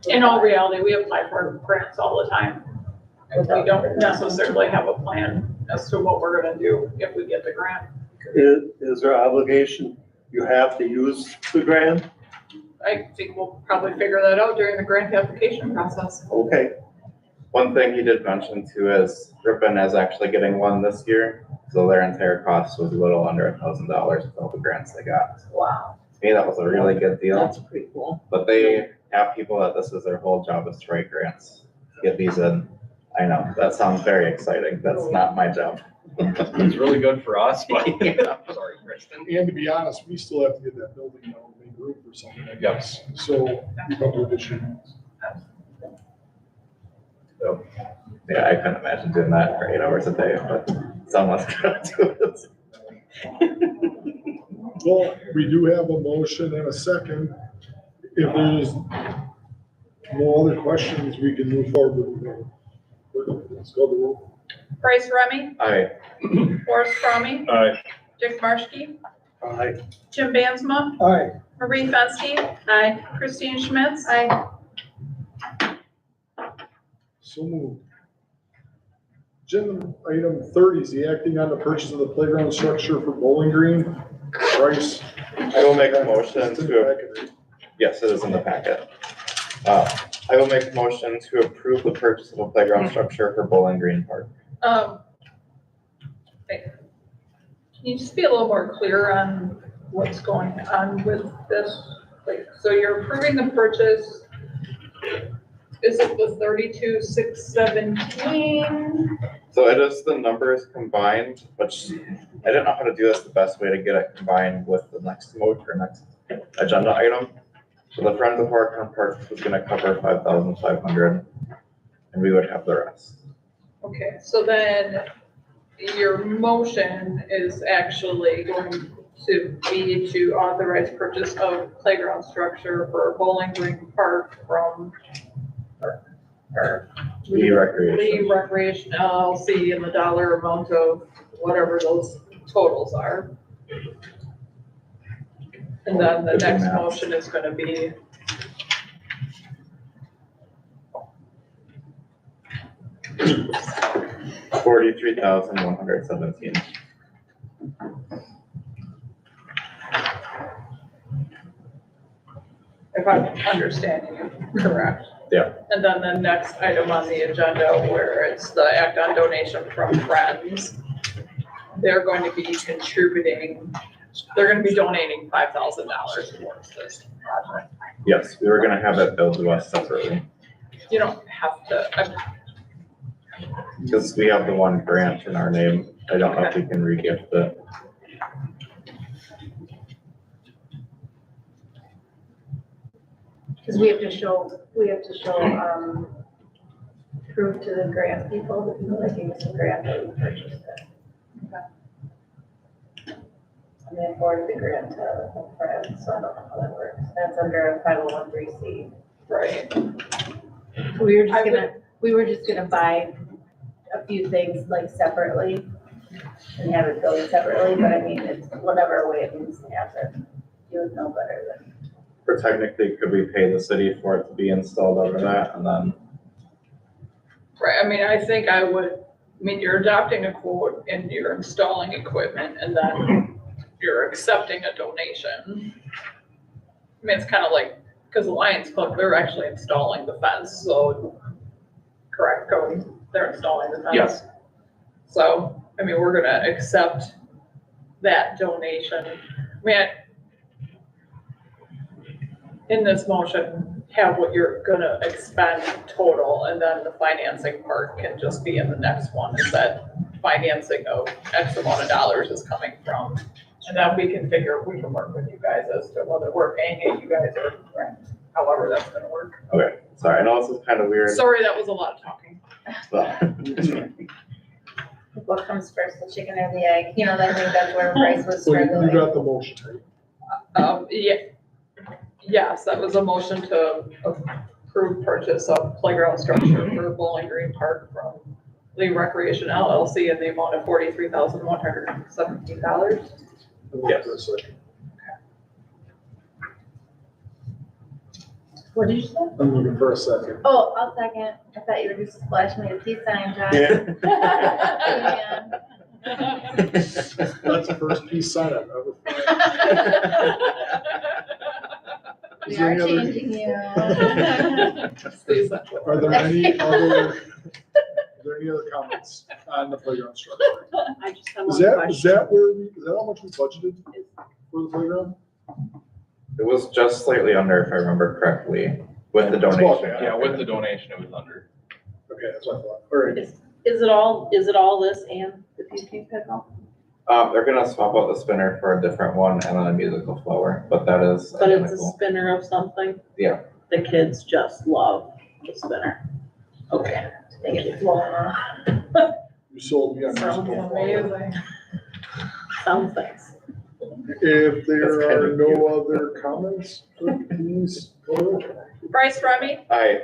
Speaker 2: In all reality, we apply for grants all the time. And we don't necessarily have a plan as to what we're gonna do if we get the grant.
Speaker 8: Is there obligation you have to use the grant?
Speaker 2: I think we'll probably figure that out during the grant application process.
Speaker 8: Okay.
Speaker 7: one thing he did mention too is Ripon is actually getting one this year. So their entire cost was a little under $1,000 with all the grants they got.
Speaker 11: Wow.
Speaker 7: To me, that was a really good deal.
Speaker 4: That's pretty cool.
Speaker 7: But they have people that this is their whole job is to write grants, get these in. I know, that sounds very exciting. That's not my job.
Speaker 10: It's really good for us, but
Speaker 7: Yeah.
Speaker 10: sorry, Kristen.
Speaker 1: And to be honest, we still have to get that building out, main roof or something, I guess. So we probably this year.
Speaker 7: Yeah, I couldn't imagine doing that for 8 hours a day, but someone's gonna do it.
Speaker 1: Well, we do have a motion and a second. If there's no other questions, we can move forward. Let's go to the roll.
Speaker 2: Bryce Remy,
Speaker 7: Aye.
Speaker 2: Forrest Fromme,
Speaker 5: Aye.
Speaker 2: Dick Marshke,
Speaker 8: Aye.
Speaker 2: Jim Bansma,
Speaker 1: Aye.
Speaker 2: Marie Fenske,
Speaker 4: Aye.
Speaker 2: Christine Schmitz,
Speaker 11: I,
Speaker 1: So moved. Agenda item 30 is the acting on the purchase of the playground structure for Bowling Green. Bryce.
Speaker 7: I will make a motion to, yes, it is in the packet. I will make a motion to approve the purchase of a playground structure for Bowling Green Park.
Speaker 2: Can you just be a little more clear on what's going on with this? Like, so you're approving the purchase, is it the 32,617?
Speaker 7: So it is the numbers combined, which I didn't know how to do this the best way to get it combined with the next next agenda item. So the Friends of Horicon Park was gonna cover 5,500 and we would have the rest.
Speaker 2: Okay, so then your motion is actually going to be to authorize purchase of playground structure for Bowling Green Park from
Speaker 7: Lee Recreation.
Speaker 2: Lee Recreation LLC and the dollar amount of whatever those totals are. And then the next motion is gonna be
Speaker 7: $43,117.
Speaker 2: if I'm understanding you correct.
Speaker 7: Yeah.
Speaker 2: And then the next item on the agenda where it's the act on donation from friends, they're going to be contributing, they're gonna be donating $5,000 towards this project.
Speaker 7: Yes, we were gonna have that billed to us separately,
Speaker 2: You don't have to,
Speaker 7: because we have the one grant in our name. I don't know if we can re-gift it.
Speaker 11: because we have to show, proof to the grant people, the people that gave us the grant that we purchased it. And then forward the grant to the friends, so I don't know how that works. That's under a 501(c)(3).
Speaker 2: right,
Speaker 11: We were just gonna buy a few things like separately and have it billed separately, but I mean, it's whatever way it needs to happen. You would know better than.
Speaker 7: Or technically, could we pay the city for it to be installed over that and then?
Speaker 2: right, I mean, I think I would, you're adopting a quote and you're installing equipment and then you're accepting a donation. I mean, it's kind of like, because the Lions Club, they're actually installing the fence, so, correct, Cody? They're installing the fence.
Speaker 10: Yes.
Speaker 2: So, I mean, we're gonna accept that donation. I mean, in this motion, have what you're gonna expend total, and then the financing part can just be in the next one, is that financing of X amount of dollars is coming from. And then we can work with you guys as to whether we're paying it, you guys are, however that's gonna work.
Speaker 7: Okay, sorry, I know this is kind of weird,
Speaker 2: Sorry, that was a lot of talking.
Speaker 7: but
Speaker 11: What comes first, the chicken or the egg? You know, I think that's where Bryce was
Speaker 1: So you
Speaker 11: struggling.
Speaker 1: got the motion, right?
Speaker 2: Yes, that was a motion to approve purchase of playground structure for Bowling Green Park from Lee Recreation LLC in the amount of $43,117.
Speaker 7: Yes.
Speaker 11: What did you say?
Speaker 1: I'm looking for a second.
Speaker 11: Oh, I'll second. I thought you were just splashing me a peace sign, John.
Speaker 1: That's the first peace sign I've ever found.
Speaker 11: We
Speaker 1: Is there
Speaker 11: are
Speaker 1: any other-
Speaker 11: changing you.
Speaker 1: Are there any other comments on the playground structure?
Speaker 4: I just have
Speaker 1: Is
Speaker 4: one
Speaker 1: that
Speaker 4: question.
Speaker 1: how much we budgeted for the playground?
Speaker 7: it was just slightly under, if I remember correctly, with the
Speaker 1: It's about
Speaker 7: donation.
Speaker 1: that.
Speaker 10: Yeah, with the donation, it was under.
Speaker 1: Okay, that's what I thought. All right.
Speaker 4: Is it all this and the PP pickup?
Speaker 7: They're gonna swap out the spinner for a different one and then a musical flower, but that is
Speaker 4: But it's a
Speaker 7: identical.
Speaker 4: spinner of something?
Speaker 7: Yeah.
Speaker 4: The kids just love the spinner. Okay.
Speaker 11: they get blown off.
Speaker 1: You sold me on
Speaker 2: Sounds
Speaker 1: musical.
Speaker 2: amazing.
Speaker 4: Sounds nice.
Speaker 1: If there are no other comments, please go.
Speaker 2: Bryce Remy,
Speaker 7: Aye.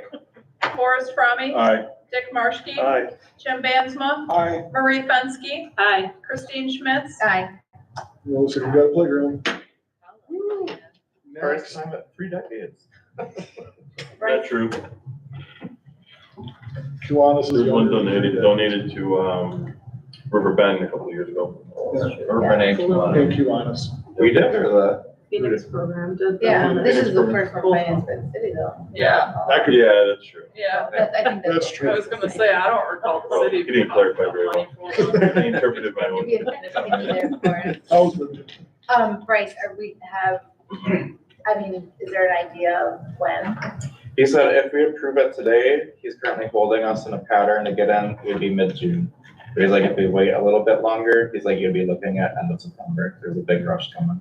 Speaker 2: Forrest Fromme,
Speaker 5: Aye.
Speaker 2: Dick Marshke,
Speaker 8: Aye.
Speaker 2: Jim Bansma,
Speaker 1: Aye.
Speaker 2: Marie Fenske,
Speaker 4: Aye.
Speaker 2: Christine Schmitz,
Speaker 11: Aye.
Speaker 1: Well, so you got a playground.
Speaker 7: First
Speaker 1: Next,
Speaker 7: time in 3 decades.
Speaker 5: That's true.
Speaker 1: Kiwanis is.
Speaker 5: There's one
Speaker 1: younger.
Speaker 5: donated to, River Bend a couple of years ago.
Speaker 10: Urban Egg.
Speaker 1: Thank Kiwanis.
Speaker 7: We did, or the?
Speaker 4: Phoenix program did. the
Speaker 11: Yeah,
Speaker 4: one
Speaker 11: this
Speaker 4: that-
Speaker 11: is the first one finance for the city though.
Speaker 2: Yeah.
Speaker 1: That could,
Speaker 5: Yeah, that's true.
Speaker 2: Yeah,
Speaker 11: I think
Speaker 1: that's
Speaker 2: I
Speaker 1: true.
Speaker 2: was gonna say, I don't recall the
Speaker 5: Well,
Speaker 2: city.
Speaker 5: you didn't clarify very well. I interpreted my own.
Speaker 11: Maybe a kind of picky there for it.
Speaker 1: How's the,
Speaker 11: Bryce, I mean, is there an idea of when?
Speaker 7: He said if we approve it today, he's currently holding us in a pattern to get in, it would be mid-June. But he's like, if we wait a little bit longer, he's like, you'd be looking at end of September. There's a big rush coming.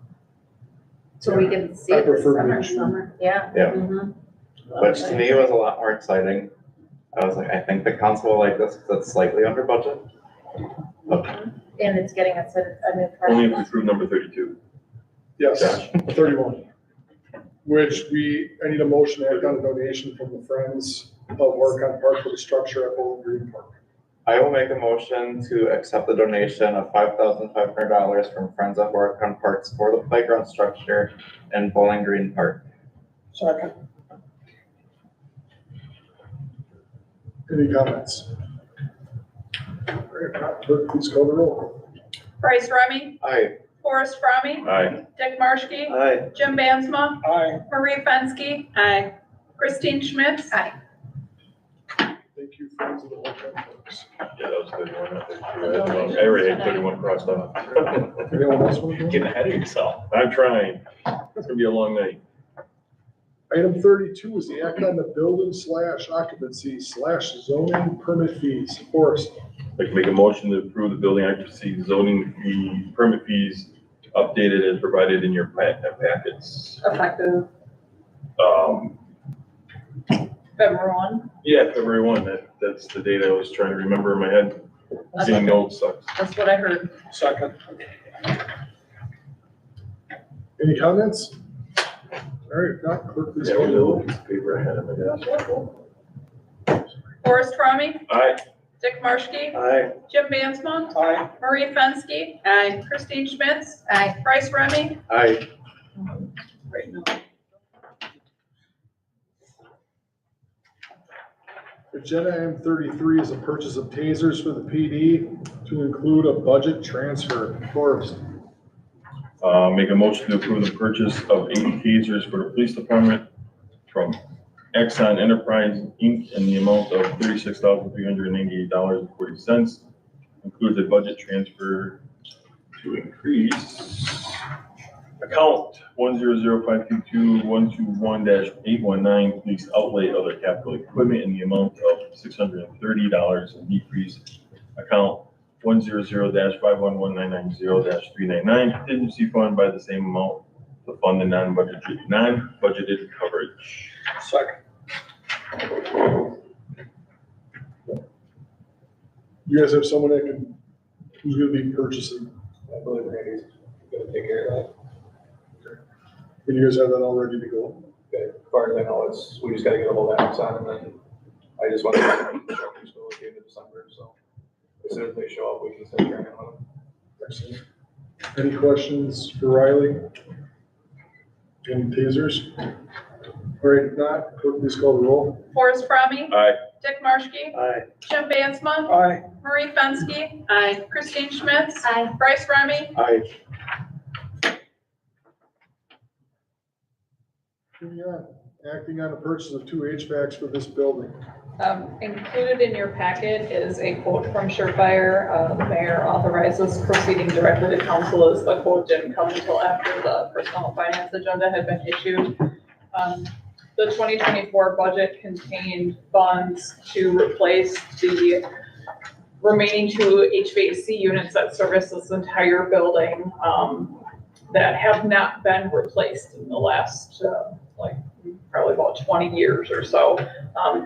Speaker 11: So we can see
Speaker 1: I
Speaker 11: it this
Speaker 1: prefer
Speaker 11: summer.
Speaker 1: mid-June.
Speaker 11: Yeah.
Speaker 7: Yeah.
Speaker 4: Mhm.
Speaker 7: Which to me was a lot more exciting. I was like, I think the council will like this because it's slightly under budget.
Speaker 11: And it's getting us a new
Speaker 5: Only if we
Speaker 11: project.
Speaker 5: approve number 32.
Speaker 1: yes, 31. Which I need a motion to act on a donation from the Friends of Horicon Park for the structure at Bowling Green Park.
Speaker 7: I will make a motion to accept the donation of $5,500 from Friends of Horicon Parks for the playground structure in Bowling Green Park.
Speaker 6: Second.
Speaker 1: Any comments? All right, clerk, please call the roll.
Speaker 2: Bryce Remy,
Speaker 7: Aye.
Speaker 2: Forrest Fromme,
Speaker 5: Aye.
Speaker 2: Dick Marshke,
Speaker 8: Aye.
Speaker 2: Jim Bansma,
Speaker 6: Aye.
Speaker 2: Marie Fenske,
Speaker 4: Aye.
Speaker 2: Christine Schmitz,
Speaker 11: Aye.
Speaker 1: Thank you, Friends of the Horicon Parks.
Speaker 5: Yeah, that was 31. I think. I already had 31 crossed off.
Speaker 1: Anyone else want to go?
Speaker 10: Getting ahead of yourself.
Speaker 5: I'm trying. It's gonna be a long night.
Speaker 1: Item 32 is the act on the building/occupancy/zoning permit fees. Forrest,
Speaker 5: I can make a motion to approve the building occupancy zoning fee, permit fees updated as provided in your packets.
Speaker 2: effective February 1.
Speaker 5: Yeah, February 1, that's the date I was trying to remember in my head. Seeing notes sucks.
Speaker 2: That's what I heard.
Speaker 1: second. Any comments? All right, if not, clerk, please
Speaker 5: Yeah,
Speaker 1: call
Speaker 5: with
Speaker 1: the
Speaker 5: a
Speaker 1: roll.
Speaker 5: little piece of paper I had in my desk.
Speaker 2: Forrest Fromme,
Speaker 5: Aye.
Speaker 2: Dick Marshke,
Speaker 8: Aye.
Speaker 2: Jim Bansma,
Speaker 6: Aye.
Speaker 2: Marie Fenske,
Speaker 4: Aye.
Speaker 2: Christine Schmitz,
Speaker 11: Aye.
Speaker 2: Bryce Remy.
Speaker 7: Aye.
Speaker 2: Right now.
Speaker 1: Agenda item 33 is a purchase of tasers for the PD to include a budget transfer. Forrest,
Speaker 5: Make a motion to approve the purchase of 80 tasers for the police department from Exxon Enterprise Inc. in the amount of $36,398.40. Includes a budget transfer to increase account 100522121-819 police outlay other capital equipment in the amount of $630 and decrease account 100-511990-399 contingency fund by the same amount to fund the non-budgeted coverage.
Speaker 6: Second.
Speaker 1: you guys have someone who's gonna be purchasing?
Speaker 10: I believe Randy's gonna take care of that.
Speaker 1: And you guys have that all ready to go?
Speaker 10: Okay, as far as I know, we just gotta get a hold of Amazon, and then I just want to go to the school at the end of December, so as soon as they show up, we can start training on them.
Speaker 1: Excellent. Any questions for Riley? Any tasers? All right, if not, clerk, please call the roll.
Speaker 2: Forrest Fromme,
Speaker 5: Aye.
Speaker 2: Dick Marshke,
Speaker 8: Aye.
Speaker 2: Jim Bansma,
Speaker 6: Aye.
Speaker 2: Marie Fenske,
Speaker 4: Aye.
Speaker 2: Christine Schmitz,
Speaker 11: Aye.
Speaker 2: Bryce Remy.
Speaker 7: Aye.
Speaker 1: Moving on. Acting on the purchase of 2 HVACs for this building.
Speaker 2: Included in your packet is a quote from Surefire. The mayor authorizes proceeding directly to council as the quote didn't come until after the personal finance agenda had been issued. The 2024 budget contained funds to replace the remaining 2 HVAC units that service this entire building that have not been replaced in the last like probably about 20 years or so.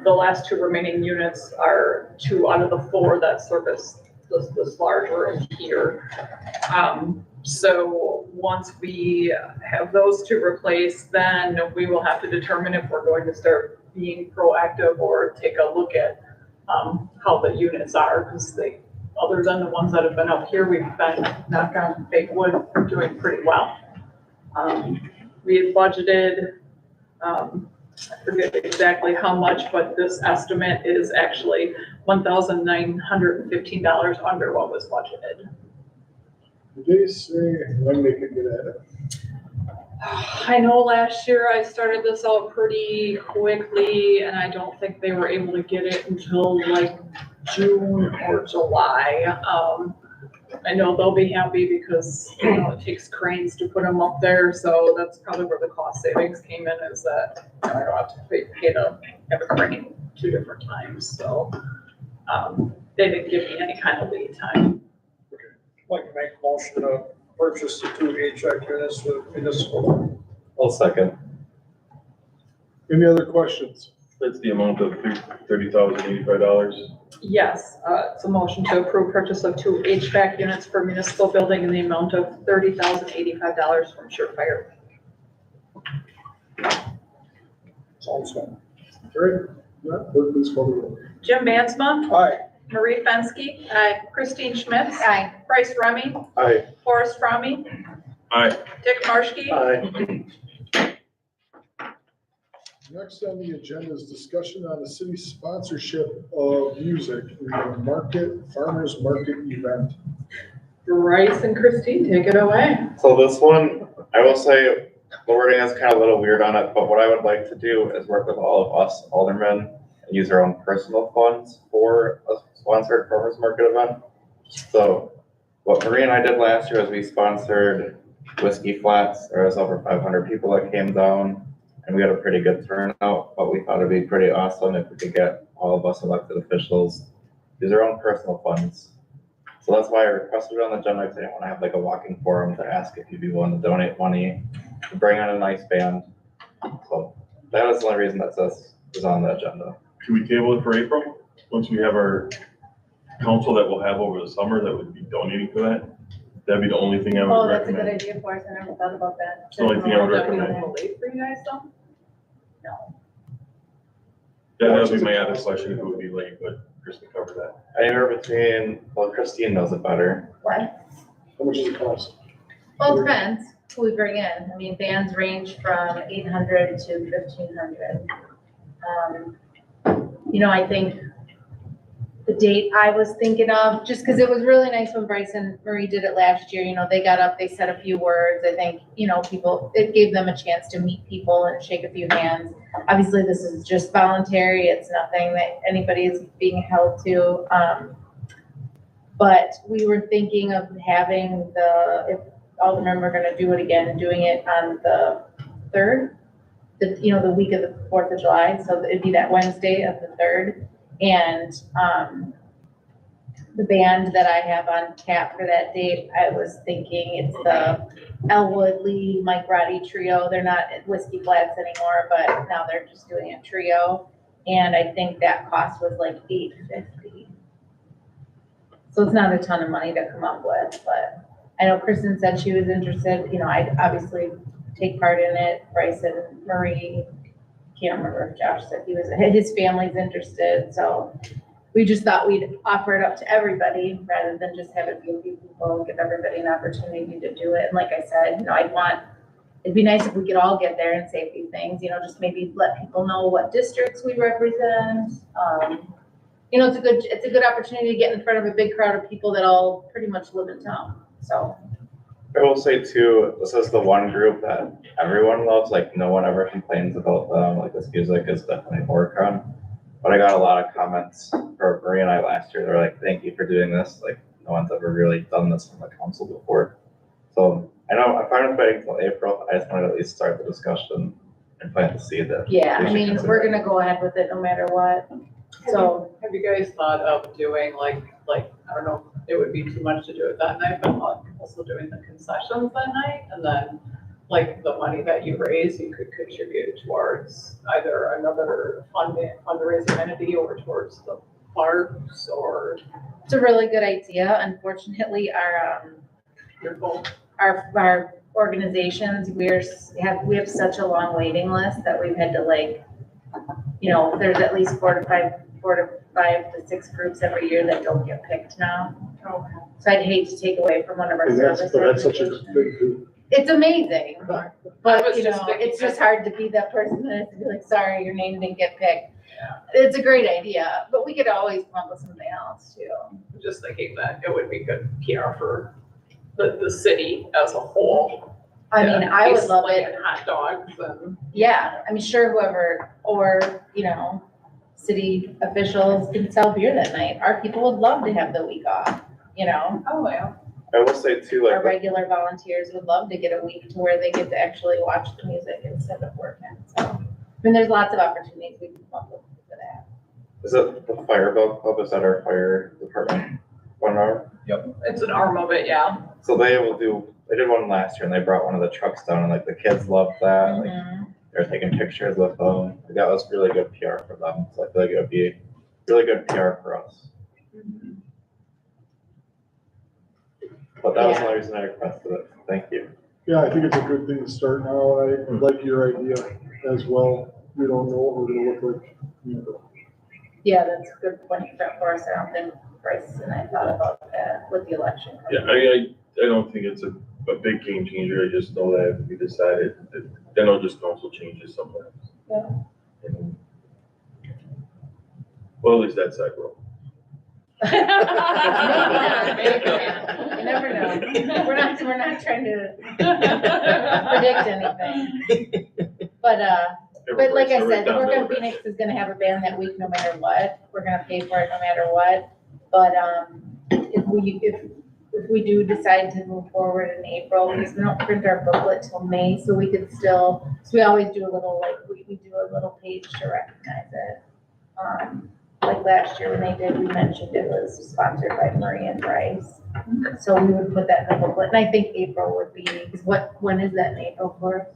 Speaker 2: The last two remaining units are 2 out of the 4 that service this large room here. So once we have those 2 replaced, then we will have to determine if we're going to start being proactive or take a look at how the units are, because they, other than the ones that have been up here, we've been, knock on big wood, doing pretty well. We had budgeted, I forget exactly how much, but this estimate is actually $1,915 under what was budgeted.
Speaker 1: Did they say when they could get at it?
Speaker 2: I know last year I started this out pretty quickly, and I don't think they were able to get it until like June or July. I know they'll be happy because, you know, it takes cranes to put them up there, so that's probably where the cost savings came in, is that, you know, I don't have to pay to have a crane 2 different times, so, they didn't give me any kind of lead time.
Speaker 12: I'd like to make a motion to purchase the 2 HVAC units for municipal.
Speaker 7: I'll second.
Speaker 1: Any other questions?
Speaker 5: That's the amount of $30,085.
Speaker 2: Yes, it's a motion to approve purchase of 2 HVAC units for municipal building in the amount of $30,085 from Surefire.
Speaker 12: Sounds good.
Speaker 1: All right, Matt, clerk, please call the roll.
Speaker 2: Jim Bansma,
Speaker 12: Aye.
Speaker 2: Marie Fenske, Christine Schmitz,
Speaker 11: Aye.
Speaker 2: Bryce Remy,
Speaker 7: Aye.
Speaker 2: Forrest Fromme,
Speaker 5: Aye.
Speaker 2: Dick Marshke.
Speaker 8: Aye.
Speaker 1: Next on the agenda is discussion on the city sponsorship of music in the farmers market event.
Speaker 2: Bryce and Christine, take it away.
Speaker 7: So this one, I will say, the wording is kind of a little weird on it, but what I would like to do is work with all of us aldermen and use our own personal funds for a sponsored farmers market event. So what Marie and I did last year is we sponsored Whiskey Flats. There was over 500 people that came down, and we had a pretty good turnout, but we thought it'd be pretty awesome if we could get all of us elected officials use our own personal funds. So that's why I requested it on the agenda, because I didn't want to have like a walking forum to ask if you'd be willing to donate money to bring on a nice band. So that was the only reason that this is on the agenda.
Speaker 5: Can we table it for April? Once we have our council that we'll have over the summer that would be donating for that? That'd be the only thing I
Speaker 11: Oh,
Speaker 5: would
Speaker 11: that's a good
Speaker 5: recommend.
Speaker 11: idea for us. I never thought about that.
Speaker 5: It's the only thing I would
Speaker 2: Will that be a
Speaker 5: recommend.
Speaker 2: little late for you guys though?
Speaker 11: No.
Speaker 5: That would be my other question, if it would be late, but Chris can cover that.
Speaker 7: Anywhere between, well, Christine knows it better.
Speaker 11: What?
Speaker 1: How much does it cost?
Speaker 11: Well, it depends who we bring in. I mean, bands range from 800 to 1,500. You know, I think the date I was thinking of, just because it was really nice when Bryce and Marie did it last year, you know, they got up, they said a few words. I think, you know, people, it gave them a chance to meet people and shake a few hands. Obviously, this is just voluntary. It's nothing that anybody is being held to. But we were thinking of having if Aldermen were gonna do it again, doing it on the 3rd, the week of the 4th of July. So it'd be that Wednesday of the 3rd. And the band that I have on tap for that date, I was thinking it's the Elwood Lee Mike Roddy trio. They're not at Whiskey Flats anymore, but now they're just doing a trio. And I think that cost was like $850. So it's not a ton of money to come up with, but I know Kristen said she was interested. You know, I'd obviously take part in it. Bryce and Marie, can't remember if Josh said his family's interested. So we just thought we'd offer it up to everybody rather than just have a few people, give everybody an opportunity to do it. And like I said, you know, it'd be nice if we could all get there and say a few things, you know, just maybe let people know what districts we represent. You know, it's a good opportunity to get in front of a big crowd of people that all pretty much live in town. So
Speaker 7: I will say too, this is the one group that everyone loves, like no one ever complains about them, like this music is definitely Horicon. But I got a lot of comments for Marie and I last year, they're like, thank you for doing this, like no one's ever really done this in the council before. So I know I'm fine with waiting until April, I just wanted to at least start the discussion and plant the seed that.
Speaker 11: yeah,
Speaker 7: we
Speaker 11: I
Speaker 7: should
Speaker 11: mean,
Speaker 7: consider.
Speaker 11: we're gonna go ahead with it no matter what. So
Speaker 2: Have you guys thought of doing like, I don't know, it would be too much to do it that night, but also doing the concessions that night and then like the money that you raise, you could contribute towards either another fundraising entity or towards the parks or
Speaker 11: It's a really good idea. Unfortunately,
Speaker 2: your goal.
Speaker 11: our organizations, we have such a long waiting list that we've had to there's at least 4 to 5 to 6 groups every year that don't get picked now.
Speaker 2: Okay.
Speaker 11: So I'd hate to take away from one of our
Speaker 1: And
Speaker 11: service
Speaker 1: that's such a good
Speaker 11: organizations.
Speaker 1: thing too.
Speaker 11: It's amazing,
Speaker 2: I
Speaker 11: but
Speaker 2: was just thinking
Speaker 11: it's just
Speaker 2: that-
Speaker 11: hard to be that person that has to be like, sorry, your name didn't get picked. It's a great idea, but we could always come up with something else too.
Speaker 2: Just thinking that it would be good PR for the city as a whole.
Speaker 11: I mean,
Speaker 2: to
Speaker 11: I
Speaker 2: be
Speaker 11: would love it.
Speaker 2: slinging hot dogs and.
Speaker 11: Yeah, I mean, sure, whoever, or, city officials can sell beer that night. Our people would love to have the week off,
Speaker 2: Oh, yeah.
Speaker 7: I will say too,
Speaker 11: Our
Speaker 7: like,
Speaker 11: regular volunteers would love to get a week to where they get to actually watch the music instead of working, so. I mean, there's lots of opportunities we can come up with for that.
Speaker 7: is it the fire bell club? Is that our fire department? 1 hour?
Speaker 2: It's an arm of it, yeah.
Speaker 7: So they did one last year and they brought one of the trucks down and like the kids loved that. Like
Speaker 11: Mhm.
Speaker 7: they were taking pictures with them. That was really good PR for them. So I feel like it would be really good PR for us. But that was the
Speaker 11: Yeah.
Speaker 7: only reason I requested it. Thank you.
Speaker 1: Yeah, I think it's a good thing to start now. I like your idea as well. We don't know what we're gonna look like.
Speaker 11: Yeah, that's a good point for us. I don't think Bryce and I thought about that with the election.
Speaker 5: Yeah, I don't think it's a big game changer. I just know that we decided that, then I'll just council changes sometimes.
Speaker 11: Yeah.
Speaker 5: And- Well, at least that side will.
Speaker 11: Maybe not. You never know. We're not trying to predict anything. But like I said, the Work on Phoenix is gonna have a band that week no matter what. We're gonna pay for it no matter what. But, if we do decide to move forward in April, because we don't print our booklet till May, so we could still, so we always do a little, we do a little page to recognize it. Like last year when they did, we mentioned it was sponsored by Murray and Bryce. So we would put that in the booklet, and I think April would be, because when is that in April for?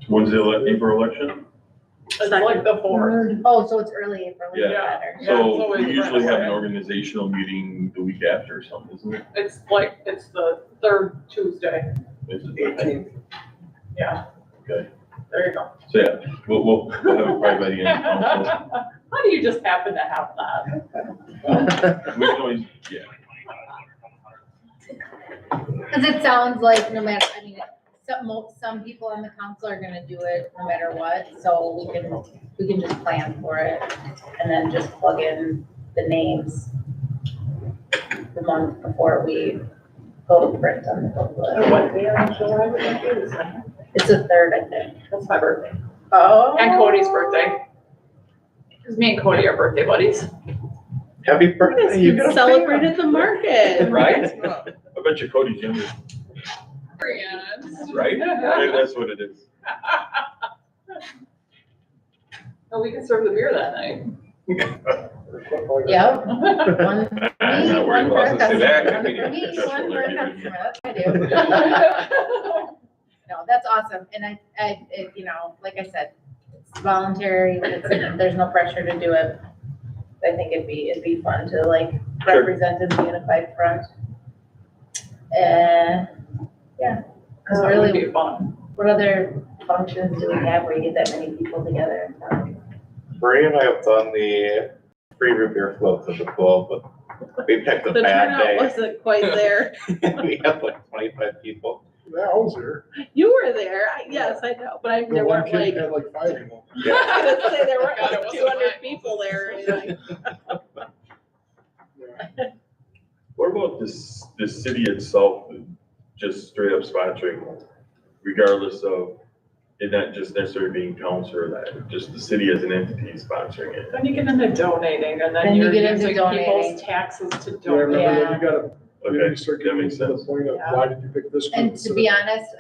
Speaker 5: When's the April election?
Speaker 2: It's like the 4th.
Speaker 11: Oh, so it's early April, even
Speaker 5: Yeah.
Speaker 11: better.
Speaker 2: Yeah, it's
Speaker 5: So
Speaker 2: always
Speaker 5: we usually have an
Speaker 2: right.
Speaker 5: organizational meeting the week after or something, isn't it?
Speaker 2: It's the 3rd Tuesday.
Speaker 5: Is it?
Speaker 12: 18th.
Speaker 2: Yeah.
Speaker 5: Okay.
Speaker 2: There you go.
Speaker 5: So yeah, we'll have it probably by the end of council.
Speaker 2: How do you just happen to have that?
Speaker 5: We can always, yeah.
Speaker 11: Because it sounds like no matter, I mean, some people on the council are gonna do it no matter what, so we can just plan for it and then just plug in the names the month before we go to print on the booklet.
Speaker 2: What day on July would that be? The 2nd?
Speaker 11: It's the 3rd, I think.
Speaker 2: That's my birthday.
Speaker 11: Oh.
Speaker 2: And Cody's birthday. Because me and Cody are birthday buddies.
Speaker 7: Happy
Speaker 4: You
Speaker 7: birthday. You
Speaker 4: can
Speaker 7: got a
Speaker 4: celebrate
Speaker 7: fan.
Speaker 4: at the market.
Speaker 10: Right?
Speaker 5: I bet you Cody's younger.
Speaker 10: Right?
Speaker 5: Maybe that's what it is.
Speaker 2: Oh, we can serve the beer that night.
Speaker 11: Yep. One for
Speaker 5: I'm
Speaker 11: me,
Speaker 5: not
Speaker 11: one
Speaker 5: worried
Speaker 11: for a
Speaker 10: about this. That
Speaker 11: customer,
Speaker 10: could
Speaker 11: one
Speaker 10: be
Speaker 11: for me, one for a
Speaker 5: successful.
Speaker 11: customer, that's what I do. No, that's awesome, and like I said, it's voluntary, there's no pressure to do it. I think it'd be fun to
Speaker 5: Sure.
Speaker 11: represent in the unified front. Yeah, cause
Speaker 2: That would
Speaker 11: really,
Speaker 2: be fun.
Speaker 11: what other functions do we have where you get that many people together?
Speaker 7: Marie and I have done the free root beer floats at the pool, but we picked a
Speaker 4: The
Speaker 7: bad
Speaker 4: turnout
Speaker 7: day.
Speaker 4: wasn't quite there.
Speaker 7: We had like 25 people.
Speaker 1: Yeah, I was there.
Speaker 4: You were there, yes, I know, but
Speaker 1: The
Speaker 4: there
Speaker 1: one
Speaker 4: weren't
Speaker 1: kid
Speaker 4: like,
Speaker 1: had like 5 of them.
Speaker 4: I was gonna say there weren't
Speaker 2: God, it
Speaker 4: like
Speaker 2: wasn't
Speaker 4: 200
Speaker 2: mine.
Speaker 4: people there or anything.
Speaker 1: Yeah.
Speaker 5: What about the city itself, just straight up sponsoring, regardless of it not just necessarily being council or that, just the city as an entity sponsoring it?
Speaker 2: Then you get into donating and
Speaker 11: Then
Speaker 2: then
Speaker 11: you
Speaker 2: you're
Speaker 11: get into
Speaker 2: using
Speaker 11: donating.
Speaker 2: people's taxes to
Speaker 1: Yeah, remember
Speaker 2: donate.
Speaker 1: then you gotta, then
Speaker 5: Okay,
Speaker 1: you start
Speaker 5: that
Speaker 1: getting
Speaker 5: makes
Speaker 1: to the
Speaker 5: sense.
Speaker 1: point of
Speaker 2: Yeah.
Speaker 1: why did you pick this group?
Speaker 11: And to
Speaker 1: instead
Speaker 11: be
Speaker 1: of-
Speaker 11: honest,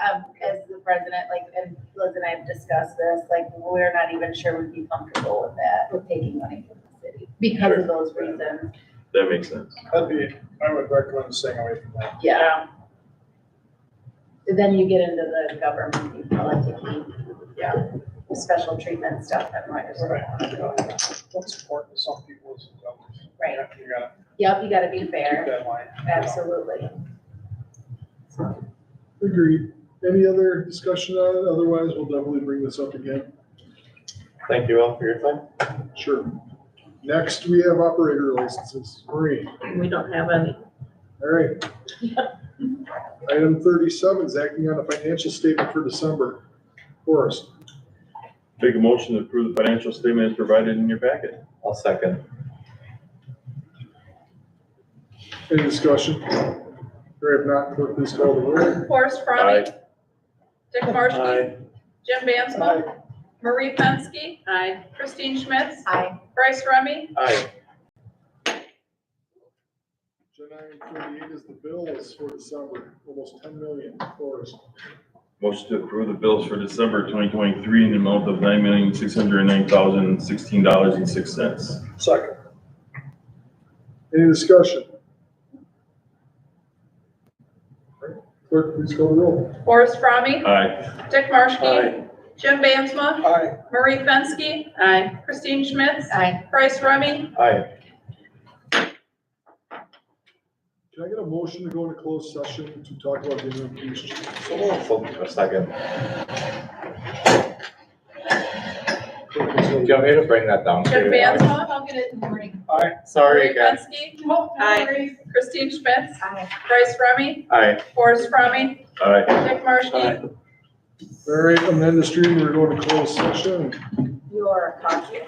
Speaker 11: as the president, and Liz and I have discussed this, we're not even sure we'd be comfortable with that, with taking money from the city because of those reasons.
Speaker 5: That makes sense.
Speaker 12: I would recommend staying away from that.
Speaker 11: Yeah, then you get into the government, people like to keep, yeah, special treatment stuff that might.
Speaker 12: What's important to some people is,
Speaker 11: Right.
Speaker 12: you gotta
Speaker 11: Yep, you gotta be
Speaker 12: keep
Speaker 11: fair,
Speaker 12: that in mind.
Speaker 11: absolutely.
Speaker 1: Agreed. Any other discussion on it? Otherwise, we'll definitely bring this up again.
Speaker 7: Thank you all for your time.
Speaker 1: Sure. Next, we have operator licenses. Marie,
Speaker 4: We don't have any.
Speaker 1: all right. Item 37 is acting on a financial statement for December. Forrest,
Speaker 5: Make a motion to approve the financial statement as provided in your packet.
Speaker 7: I'll second.
Speaker 1: any discussion? Or if not, clerk, please call the roll.
Speaker 2: Forrest Fromme. Dick Marshke.
Speaker 8: Aye.
Speaker 2: Jim Bansma. Marie Fenske.
Speaker 4: Aye.
Speaker 2: Christine Schmitz.
Speaker 11: Aye.
Speaker 2: Bryce Remy.
Speaker 7: Aye.
Speaker 1: Agenda item 38 is the bills for December, almost 10 million. Forrest,
Speaker 5: Motion to approve the bills for December 2023 in the amount of $9,609,016.06.
Speaker 12: Second.
Speaker 1: any discussion? Clerk, please call the roll.
Speaker 2: Forrest Fromme.
Speaker 5: Aye.
Speaker 2: Dick Marshke.
Speaker 8: Aye.
Speaker 2: Jim Bansma.
Speaker 12: Aye.
Speaker 2: Marie Fenske.
Speaker 4: Aye.
Speaker 2: Christine Schmitz.
Speaker 11: Aye.
Speaker 2: Bryce Remy.
Speaker 7: Aye.
Speaker 1: Can I get a motion to go into closed session to talk about the interim police chief?
Speaker 7: So, a second.
Speaker 1: Clerk, please call
Speaker 7: Do
Speaker 1: the
Speaker 7: you want me to bring that down?
Speaker 2: Jim Bansma.
Speaker 11: I'll get it in the morning.
Speaker 7: Sorry,
Speaker 2: Marie
Speaker 7: guys.
Speaker 2: Fenske.
Speaker 4: Aye.
Speaker 2: Christine Schmitz.
Speaker 11: Aye.
Speaker 2: Bryce Remy.
Speaker 7: Aye.
Speaker 2: Forrest Fromme.
Speaker 5: Aye.
Speaker 2: Dick Marshke.
Speaker 1: All right, amend the stream, we're going to closed session.
Speaker 11: Your copy.